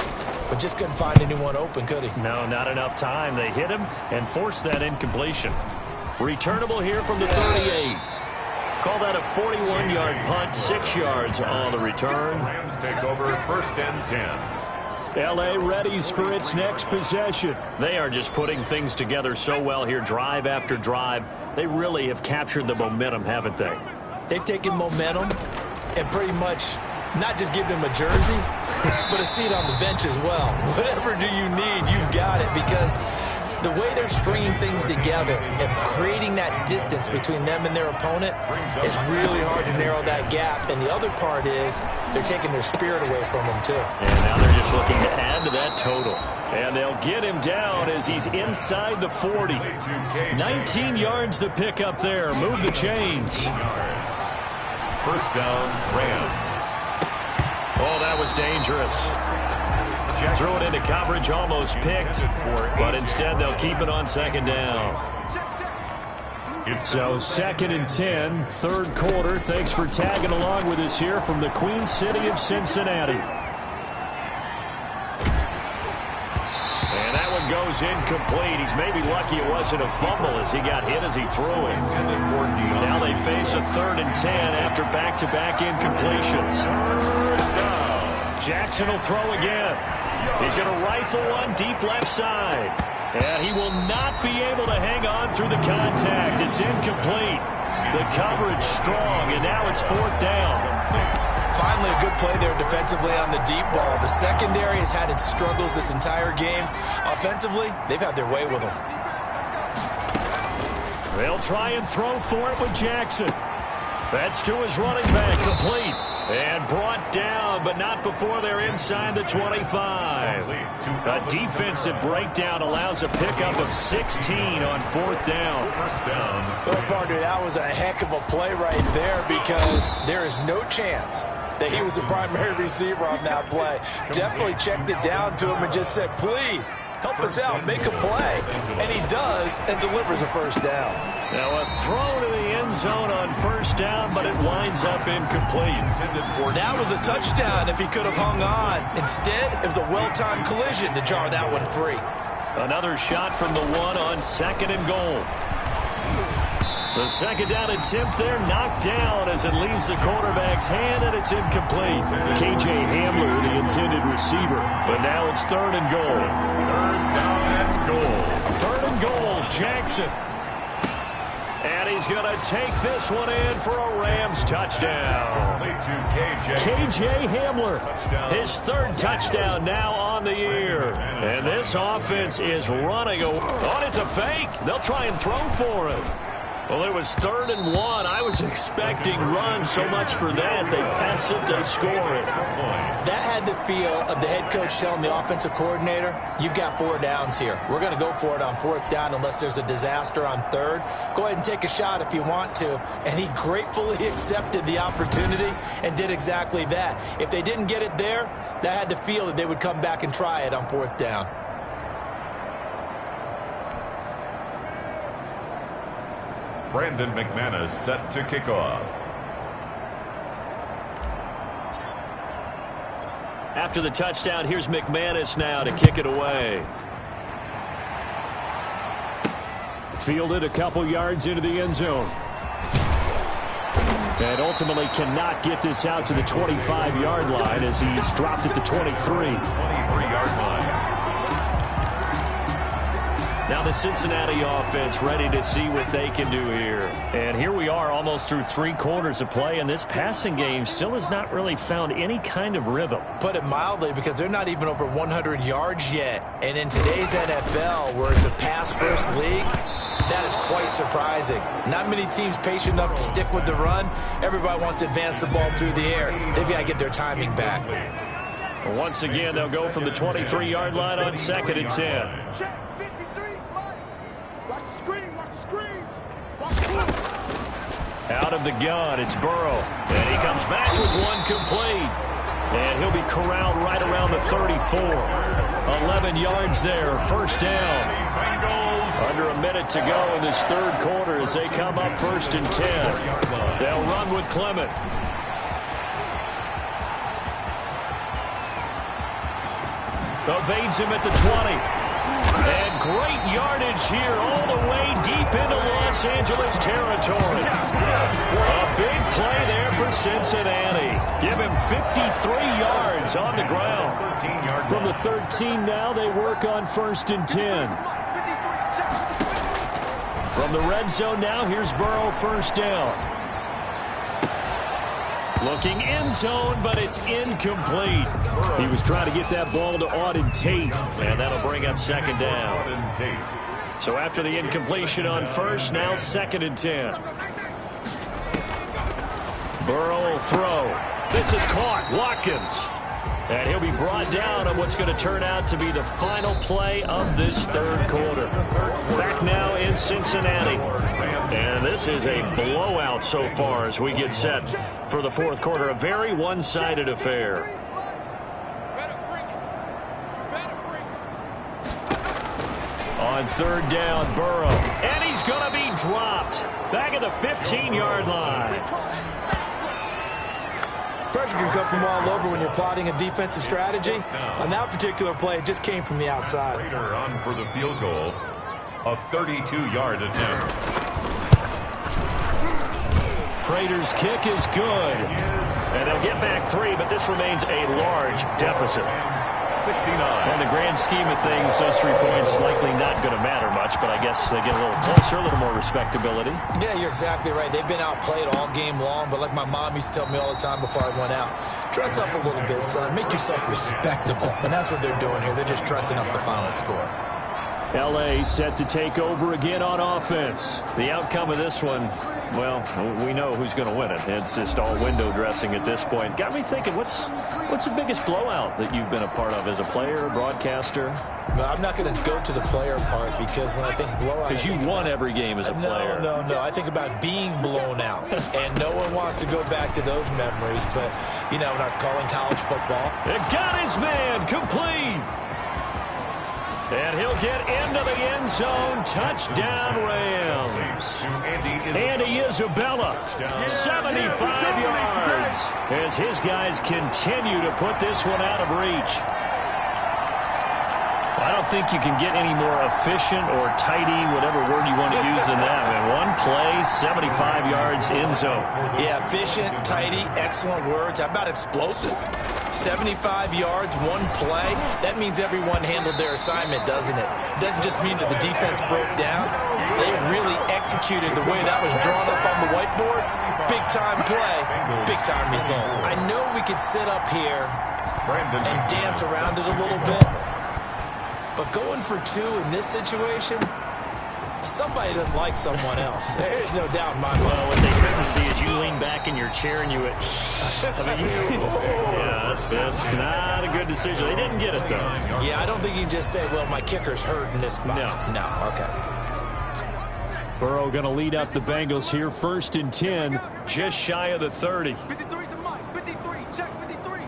but just couldn't find anyone open, could he? No, not enough time. They hit him and forced that incompletion. Returnable here from the 38. Call that a 41-yard punt, 6 yards on the return. Rams take over first and 10. L.A. readies for its next possession. They are just putting things together so well here, drive after drive. They really have captured the momentum, haven't they? They've taken momentum and pretty much not just given him a jersey, but a seat on the bench as well. Whatever do you need, you've got it, because the way they're stringing things together and creating that distance between them and their opponent is really hard to narrow that gap. And the other part is they're taking their spirit away from them, too. And now they're just looking to add to that total. And they'll get him down as he's inside the 40. 19 yards to pick up there. Move the chains. First down, Rams. Oh, that was dangerous. Threw it into coverage, almost picked, but instead they'll keep it on second down. So second and 10, third quarter. Thanks for tagging along with us here from the Queen City of Cincinnati. And that one goes incomplete. He's maybe lucky it wasn't a fumble as he got hit as he threw it. Now they face a third and 10 after back-to-back incompletions. Jackson will throw again. He's going to rifle one deep left side. And he will not be able to hang on through the contact. It's incomplete. The coverage strong, and now it's fourth down. Finally, a good play there defensively on the deep ball. The secondary has had its struggles this entire game. Offensively, they've had their way with them. They'll try and throw for it with Jackson. That's to his running back, complete. And brought down, but not before they're inside the 25. A defensive breakdown allows a pickup of 16 on fourth down. First down. Well, partner, that was a heck of a play right there, because there is no chance that he was the primary receiver on that play. Definitely checked it down to him and just said, please, help us out, make a play. And he does, and delivers a first down. Now a throw to the end zone on first down, but it winds up incomplete. That was a touchdown if he could have hung on. Instead, it was a well-timed collision to jar that one free. Another shot from the one on second and goal. The second down attempt there knocked down as it leaves the quarterback's hand, and it's incomplete. K.J. Hamler, the intended receiver. But now it's third and goal. Third down and goal. Third and goal, Jackson. And he's going to take this one in for a Rams touchdown. K.J. Hamler, his third touchdown now on the year. And this offense is running. Oh, it's a fake. They'll try and throw for it. Well, it was third and 1. I was expecting run, so much for that. They pass it, they score it. That had the feel of the head coach telling the offensive coordinator, you've got 4 downs here. We're going to go for it on fourth down unless there's a disaster on third. Go ahead and take a shot if you want to. And he gratefully accepted the opportunity and did exactly that. If they didn't get it there, that had the feel that they would come back and try it on fourth down. Brandon McManus set to kick off. After the touchdown, here's McManus now to kick it away. Fielded a couple yards into the end zone. And ultimately cannot get this out to the 25-yard line as he's dropped at the 23. 23-yard line. Now the Cincinnati offense ready to see what they can do here. And here we are almost through 3 quarters of play, and this passing game still has not really found any kind of rhythm. Put it mildly, because they're not even over 100 yards yet. And in today's NFL, where it's a pass-first league, That is quite surprising. Not many teams patient enough to stick with the run. Everybody wants to advance the ball through the air. They've got to get their timing back. Once again, they'll go from the 23-yard line on 2nd and 10. Check. 53's mine. Watch the screen. Watch the screen. Watch the screen. Out of the gun, it's Burrow. And he comes back with one complete. And he'll be corralled right around the 34. 11 yards there, first down. Under a minute to go in this third quarter as they come up 1st and 10. They'll run with Clement. Evades him at the 20. And great yardage here all the way deep into Los Angeles territory. A big play there for Cincinnati. Give him 53 yards on the ground. From the 13 now, they work on 1st and 10. From the red zone now, here's Burrow, first down. Looking end zone, but it's incomplete. He was trying to get that ball to Auden Tate, and that'll bring up 2nd down. So after the incompletion on 1st, now 2nd and 10. Burrow will throw. This is caught. Watkins. And he'll be brought down on what's going to turn out to be the final play of this third quarter. Back now in Cincinnati. And this is a blowout so far as we get set for the fourth quarter. A very one-sided affair. On 3rd down, Burrow. And he's going to be dropped. Back at the 15-yard line. Pressure can come from all over when you're plotting a defensive strategy. On that particular play, it just came from the outside. Prater on for the field goal. A 32-yard attempt. Prater's kick is good. And they'll get back 3, but this remains a large deficit. 69. In the grand scheme of things, those 3 points likely not going to matter much, but I guess they get a little closer, a little more respectability. Yeah, you're exactly right. They've been outplayed all game long, but like my mom used to tell me all the time before I went out, dress up a little bit, son. Make yourself respectable. And that's what they're doing here. They're just dressing up the final score. L.A. set to take over again on offense. The outcome of this one, well, we know who's going to win it. It's just all window dressing at this point. Got me thinking, what's the biggest blowout that you've been a part of as a player, broadcaster? No, I'm not going to go to the player part because when I think blowout... Because you won every game as a player. No. I think about being blown out. And no one wants to go back to those memories. But, you know, when I was calling college football... It got his man complete. And he'll get into the end zone. Touchdown, Rams. Andy Isabella, 75 yards, as his guys continue to put this one out of reach. I don't think you can get any more efficient or tidy, whatever word you want to use in that. Man, one play, 75 yards, end zone. Yeah, efficient, tidy, excellent words. How about explosive? 75 yards, one play. That means everyone handled their assignment, doesn't it? It doesn't just mean that the defense broke down. They really executed the way that was drawn up on the whiteboard. Big-time play, big-time result. I know we could sit up here and dance around it a little bit. But going for 2 in this situation, somebody doesn't like someone else. There's no doubt in my mind. Well, what they couldn't see is you lean back in your chair and you went, yeah, that's not a good decision. They didn't get it, though. Yeah, I don't think you can just say, well, my kicker's hurt in this spot. No, okay. Burrow going to lead up the Bengals here, 1st and 10, just shy of the 30. 53's the mic. 53. Check 53.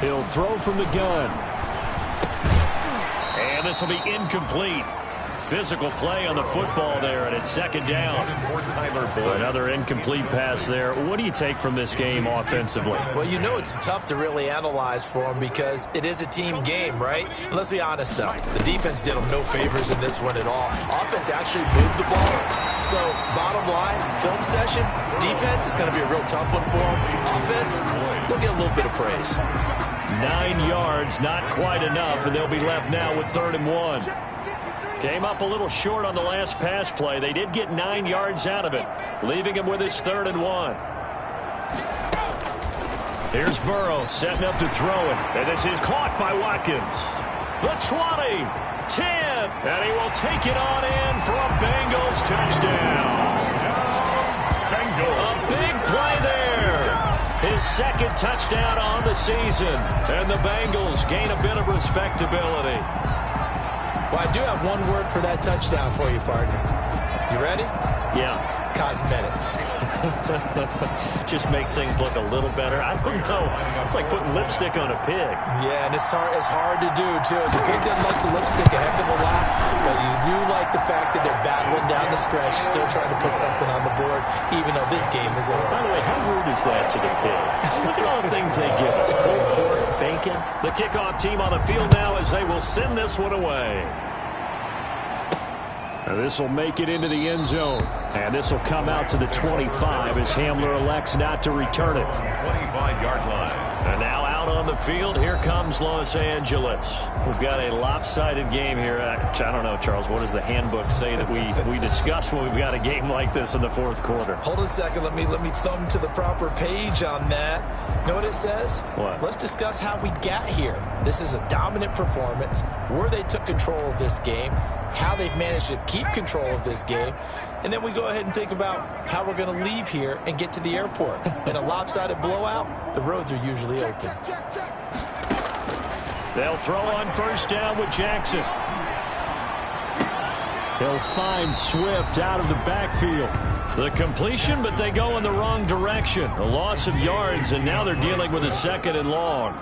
He'll throw from the gun. And this will be incomplete. Physical play on the football there, and it's 2nd down. Another incomplete pass there. What do you take from this game offensively? Well, you know it's tough to really analyze for them because it is a team game, right? And let's be honest, though. The defense did them no favors in this one at all. Offense actually moved the ball. So, bottom line, film session, defense is going to be a real tough one for them. Offense, they'll get a little bit of praise. 9 yards, not quite enough, and they'll be left now with 3rd and 1. Came up a little short on the last pass play. They did get 9 yards out of it, leaving him with his 3rd and 1. Here's Burrow setting up to throw it, and this is caught by Watkins. The 20, 10, it, and he will take it on in for a Bengals touchdown. A big play there. His second touchdown on the season, and the Bengals gain a bit of respectability. Well, I do have one word for that touchdown for you, partner. You ready? Yeah. Cosmetics. Just makes things look a little better. I don't know. It's like putting lipstick on a pig. Yeah, and it's hard to do, too. The pig doesn't like the lipstick a heck of a lot, but you do like the fact that they're battling down the stretch, still trying to put something on the board, even though this game is over. By the way, how rude is that to the pig? Look at all the things they give us. Pulled pork, bacon. The kickoff team on the field now as they will send this one away. This will make it into the end zone. And this will come out to the 25 as Hamler elects not to return it. 25-yard line. And now out on the field, here comes Los Angeles. We've got a lopsided game here. I don't know, Charles, what does the handbook say that we discuss when we've got a game like this in the fourth quarter? Hold on a second. Let me thumb to the proper page on that. Know what it says? What? Let's discuss how we got here. This is a dominant performance, where they took control of this game, how they've managed to keep control of this game, and then we go ahead and think about how we're going to leave here and get to the airport. In a lopsided blowout, the roads are usually open. They'll throw on first down with Jackson. He'll find Swift out of the backfield. The completion, but they go in the wrong direction. A loss of yards, and now they're dealing with a second and long.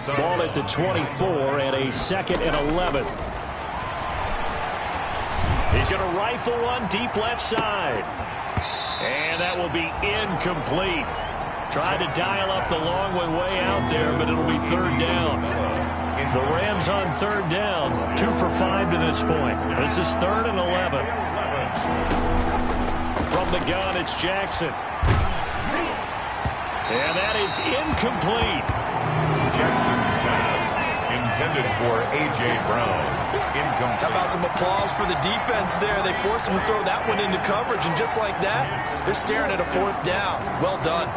Ball at the 24 and a second and 11. He's going to rifle one deep left side. And that will be incomplete. Tried to dial up the long one way out there, but it'll be third down. The Rams on third down, 2 for 5 to this point. This is third and 11. From the gun, it's Jackson. And that is incomplete. Jackson's pass intended for A.J. Brown. Incomplete. How about some applause for the defense there? They forced him to throw that one into coverage, and just like that, they're staring at a fourth down. Well done.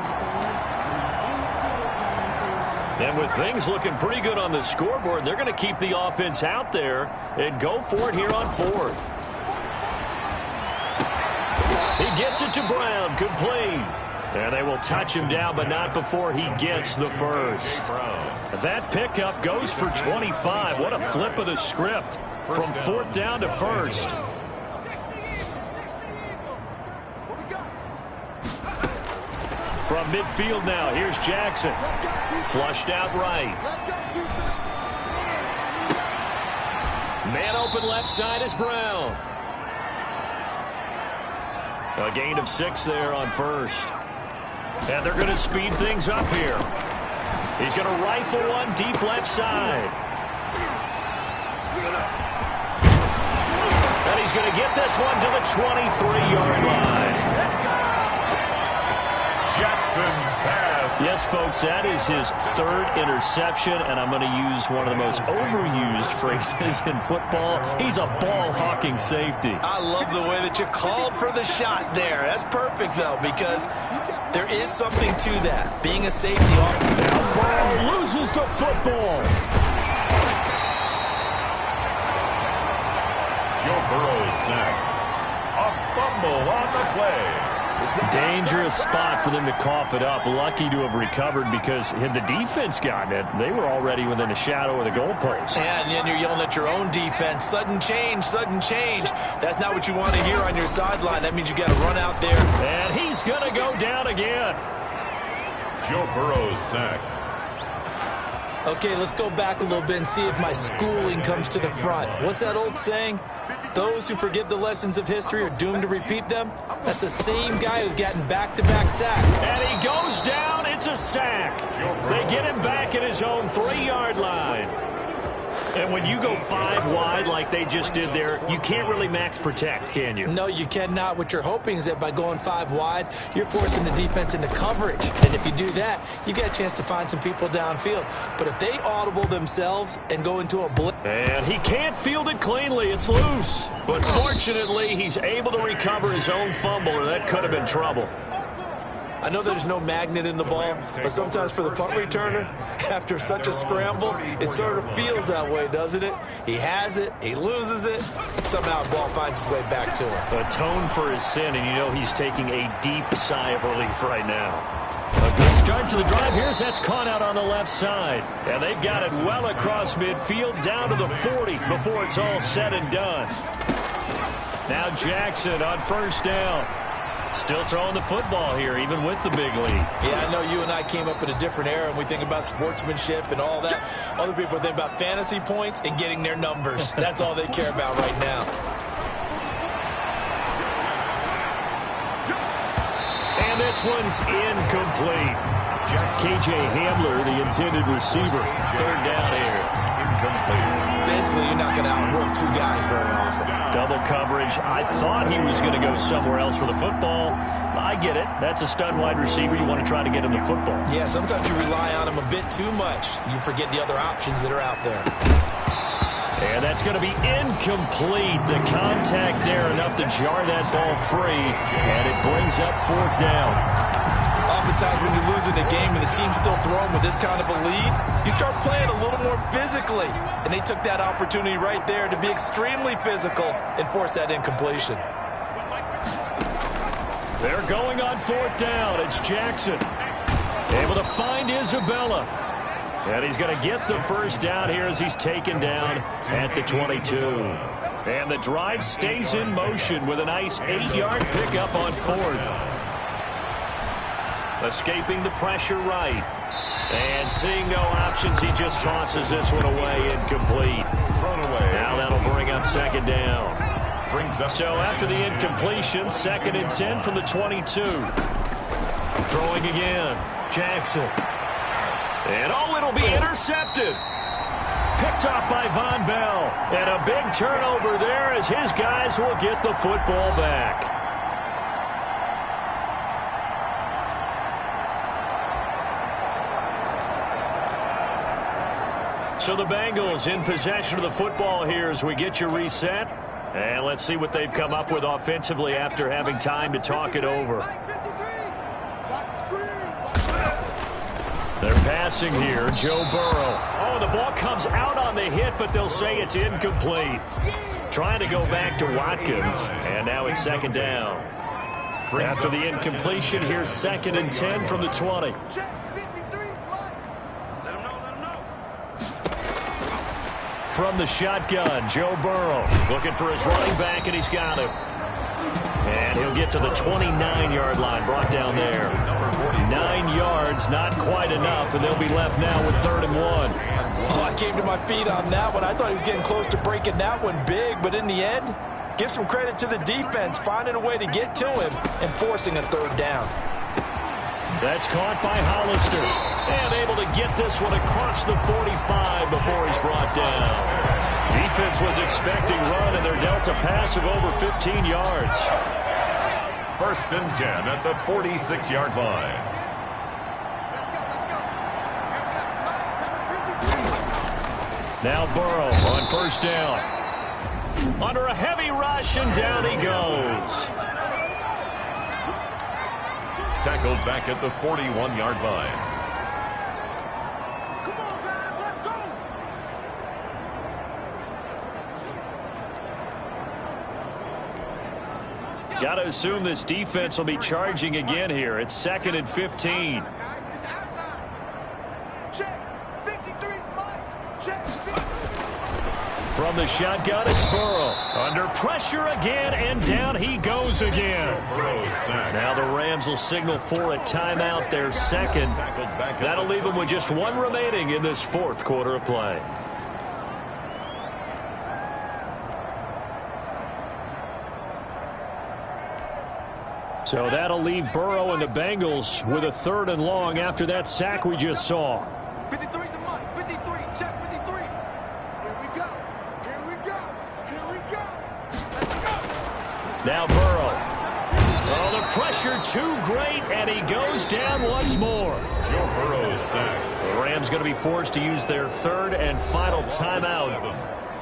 And with things looking pretty good on the scoreboard, they're going to keep the offense out there and go for it here on fourth. He gets it to Brown, complete. And they will touch him down, but not before he gets the first. That pickup goes for 25. What a flip of the script from fourth down to first. From midfield now, here's Jackson. Flushed out right. Man open left side is Brown. A gain of 6 there on first. And they're going to speed things up here. He's going to rifle one deep left side. And he's going to get this one to the 23-yard line. Jackson's pass. Yes, folks, that is his third interception, and I'm going to use one of the most overused phrases in football. He's a ball-hawking safety. I love the way that you called for the shot there. That's perfect, though, because there is something to that. Being a safety. Now Burrow loses the football. Joe Burrow's sacked. A fumble on the play. Dangerous spot for them to cough it up. Lucky to have recovered because had the defense gotten it, they were already within a shadow of the goalpost. And then you're yelling at your own defense. Sudden change, sudden change. That's not what you want to hear on your sideline. That means you got to run out there. And he's going to go down again. Joe Burrow's sacked. Okay, let's go back a little bit and see if my schooling comes to the front. What's that old saying? Those who forget the lessons of history are doomed to repeat them. That's the same guy who's gotten back-to-back sacks. And he goes down. It's a sack. They get him back at his own 3-yard line. And when you go 5 wide like they just did there, you can't really max protect, can you? No, you cannot. What you're hoping is that by going 5 wide, you're forcing the defense into coverage. And if you do that, you get a chance to find some people downfield. But if they audible themselves and go into a blitz. And he can't field it cleanly. It's loose. But fortunately, he's able to recover his own fumble, or that could have been trouble. I know there's no magnet in the ball, but sometimes for the punt returner, after such a scramble, it sort of feels that way, doesn't it? He has it, he loses it, somehow the ball finds its way back to him. Atone for his sin, and you know he's taking a deep sigh of relief right now. A good start to the drive here as that's caught out on the left side. And they've got it well across midfield down to the 40 before it's all said and done. Now Jackson on first down. Still throwing the football here, even with the big lead. Yeah, I know you and I came up in a different era, and we think about sportsmanship and all that. Other people think about fantasy points and getting their numbers. That's all they care about right now. And this one's incomplete. KJ Hamler, the intended receiver. Third down here. Incomplete. Basically, you're not going to outwork two guys very often. Double coverage. I thought he was going to go somewhere else with the football. I get it. That's a stud wide receiver. You want to try to get him the football. Yeah, sometimes you rely on him a bit too much. You forget the other options that are out there. And that's going to be incomplete. The contact there enough to jar that ball free. And it brings up fourth down. Oftentimes when you're losing a game and the team's still throwing with this kind of a lead, you start playing a little more physically. And they took that opportunity right there to be extremely physical and force that incompletion. They're going on fourth down. It's Jackson. Able to find Isabella. And he's going to get the first down here as he's taken down at the 22. And the drive stays in motion with a nice 8-yard pickup on fourth. Escaping the pressure right. And seeing no options, he just tosses this one away, incomplete. Thrown away. Now that'll bring up second down. Brings up So after the incompletion, second and 10 from the 22. Throwing again. Jackson. And it'll be intercepted. Picked off by Von Bell. And a big turnover there as his guys will get the football back. So the Bengals in possession of the football here as we get you reset. And let's see what they've come up with offensively after having time to talk it over. They're passing here. Joe Burrow. Oh, the ball comes out on the hit, but they'll say it's incomplete. Trying to go back to Watkins. And now it's second down. After the incompletion, here's second and 10 from the 20. From the shotgun, Joe Burrow looking for his running back, and he's got him. And he'll get to the 29-yard line, brought down there. 9 yards, not quite enough, and they'll be left now with 3rd and 1. Oh, I came to my feet on that one. I thought he was getting close to breaking that one big, but in the end, give some credit to the defense, finding a way to get to him and forcing a 3rd down. That's caught by Hollister. And able to get this one across the 45 before he's brought down. Defense was expecting run, and they're dealt a pass of over 15 yards. 1st and 10 at the 46-yard line. Now Burrow on first down. Under a heavy rush, and down he goes. Tackled back at the 41-yard line. Got to assume this defense will be charging again here. It's 2nd and 15. From the shotgun, it's Burrow. Under pressure again, and down he goes again. Now the Rams will signal for a timeout, their second. That'll leave them with just one remaining in this 4th quarter of play. So that'll leave Burrow and the Bengals with a 3rd and long after that sack we just saw. 53's the money. 53. Check 53. Here we go. Here we go. Here we go. Let's go. Now Burrow. Oh, the pressure too great, and he goes down once more. Joe Burrow's sack. The Rams going to be forced to use their 3rd and final timeout.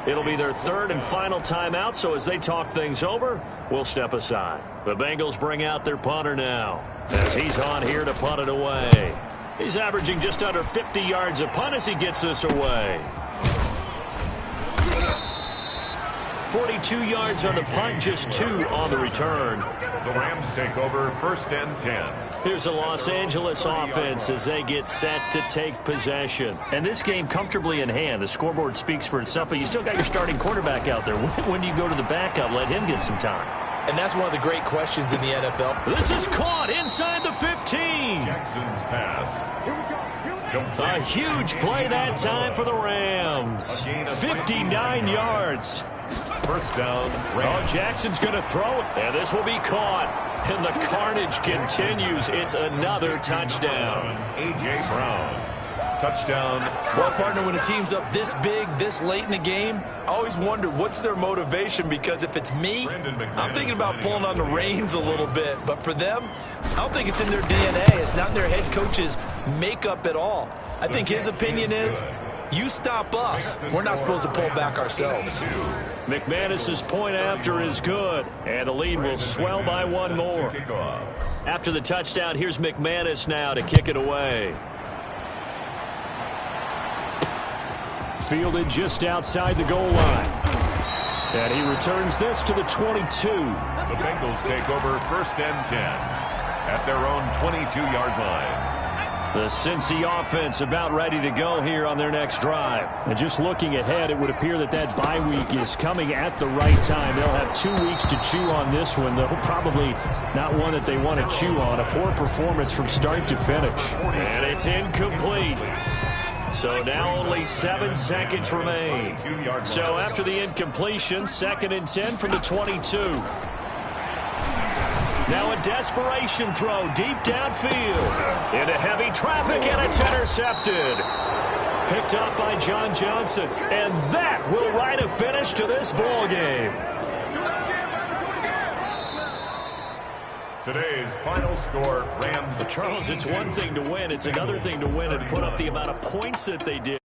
It'll be their 3rd and final timeout, so as they talk things over, we'll step aside. The Bengals bring out their punter now. as he's on here to punt it away. He's averaging just under 50 yards a punt as he gets this away. 42 yards on the punt, just 2 on the return. The Rams take over 1st and 10. Here's the Los Angeles offense as they get set to take possession. And this game comfortably in hand. The scoreboard speaks for itself, but you still got your starting quarterback out there. When do you go to the backup? Let him get some time. And that's one of the great questions in the NFL. This is caught inside the 15. Jackson's pass. A huge play that time for the Rams. 59 yards. 1st down, Oh, Rams. Jackson's going to throw it. And this will be caught. And the carnage continues. It's another touchdown. A.J. Brown. Touchdown. Well, partner, when a team's up this big, this late in the game, I always wonder what's their motivation, because if it's me, I'm thinking about pulling on the reins a little bit. But for them, I don't think it's in their DNA. It's not in their head coach's makeup at all. I think his opinion is, you stop us, we're not supposed to pull back ourselves. McManus's point after is good, and the lead will swell by 1 more. After the touchdown, here's McManus now to kick it away. Fielded just outside the goal line. And he returns this to the 22. The Bengals take over 1st and 10 at their own 22-yard line. The Cincy offense about ready to go here on their next drive. And just looking ahead, it would appear that that bye week is coming at the right time. They'll have 2 weeks to chew on this one, though probably not one that they want to chew on. A poor performance from start to finish. And it's incomplete. So now only 7 seconds remain. So after the incompletion, 2nd and 10 from the 22. Now a desperation throw deep downfield. Into heavy traffic, and it's intercepted. Picked up by John Johnson. And that will write a finish to this ball game. Today's final score, Rams. Charles, it's one thing to win. It's another thing to win and put up the amount of points that they did.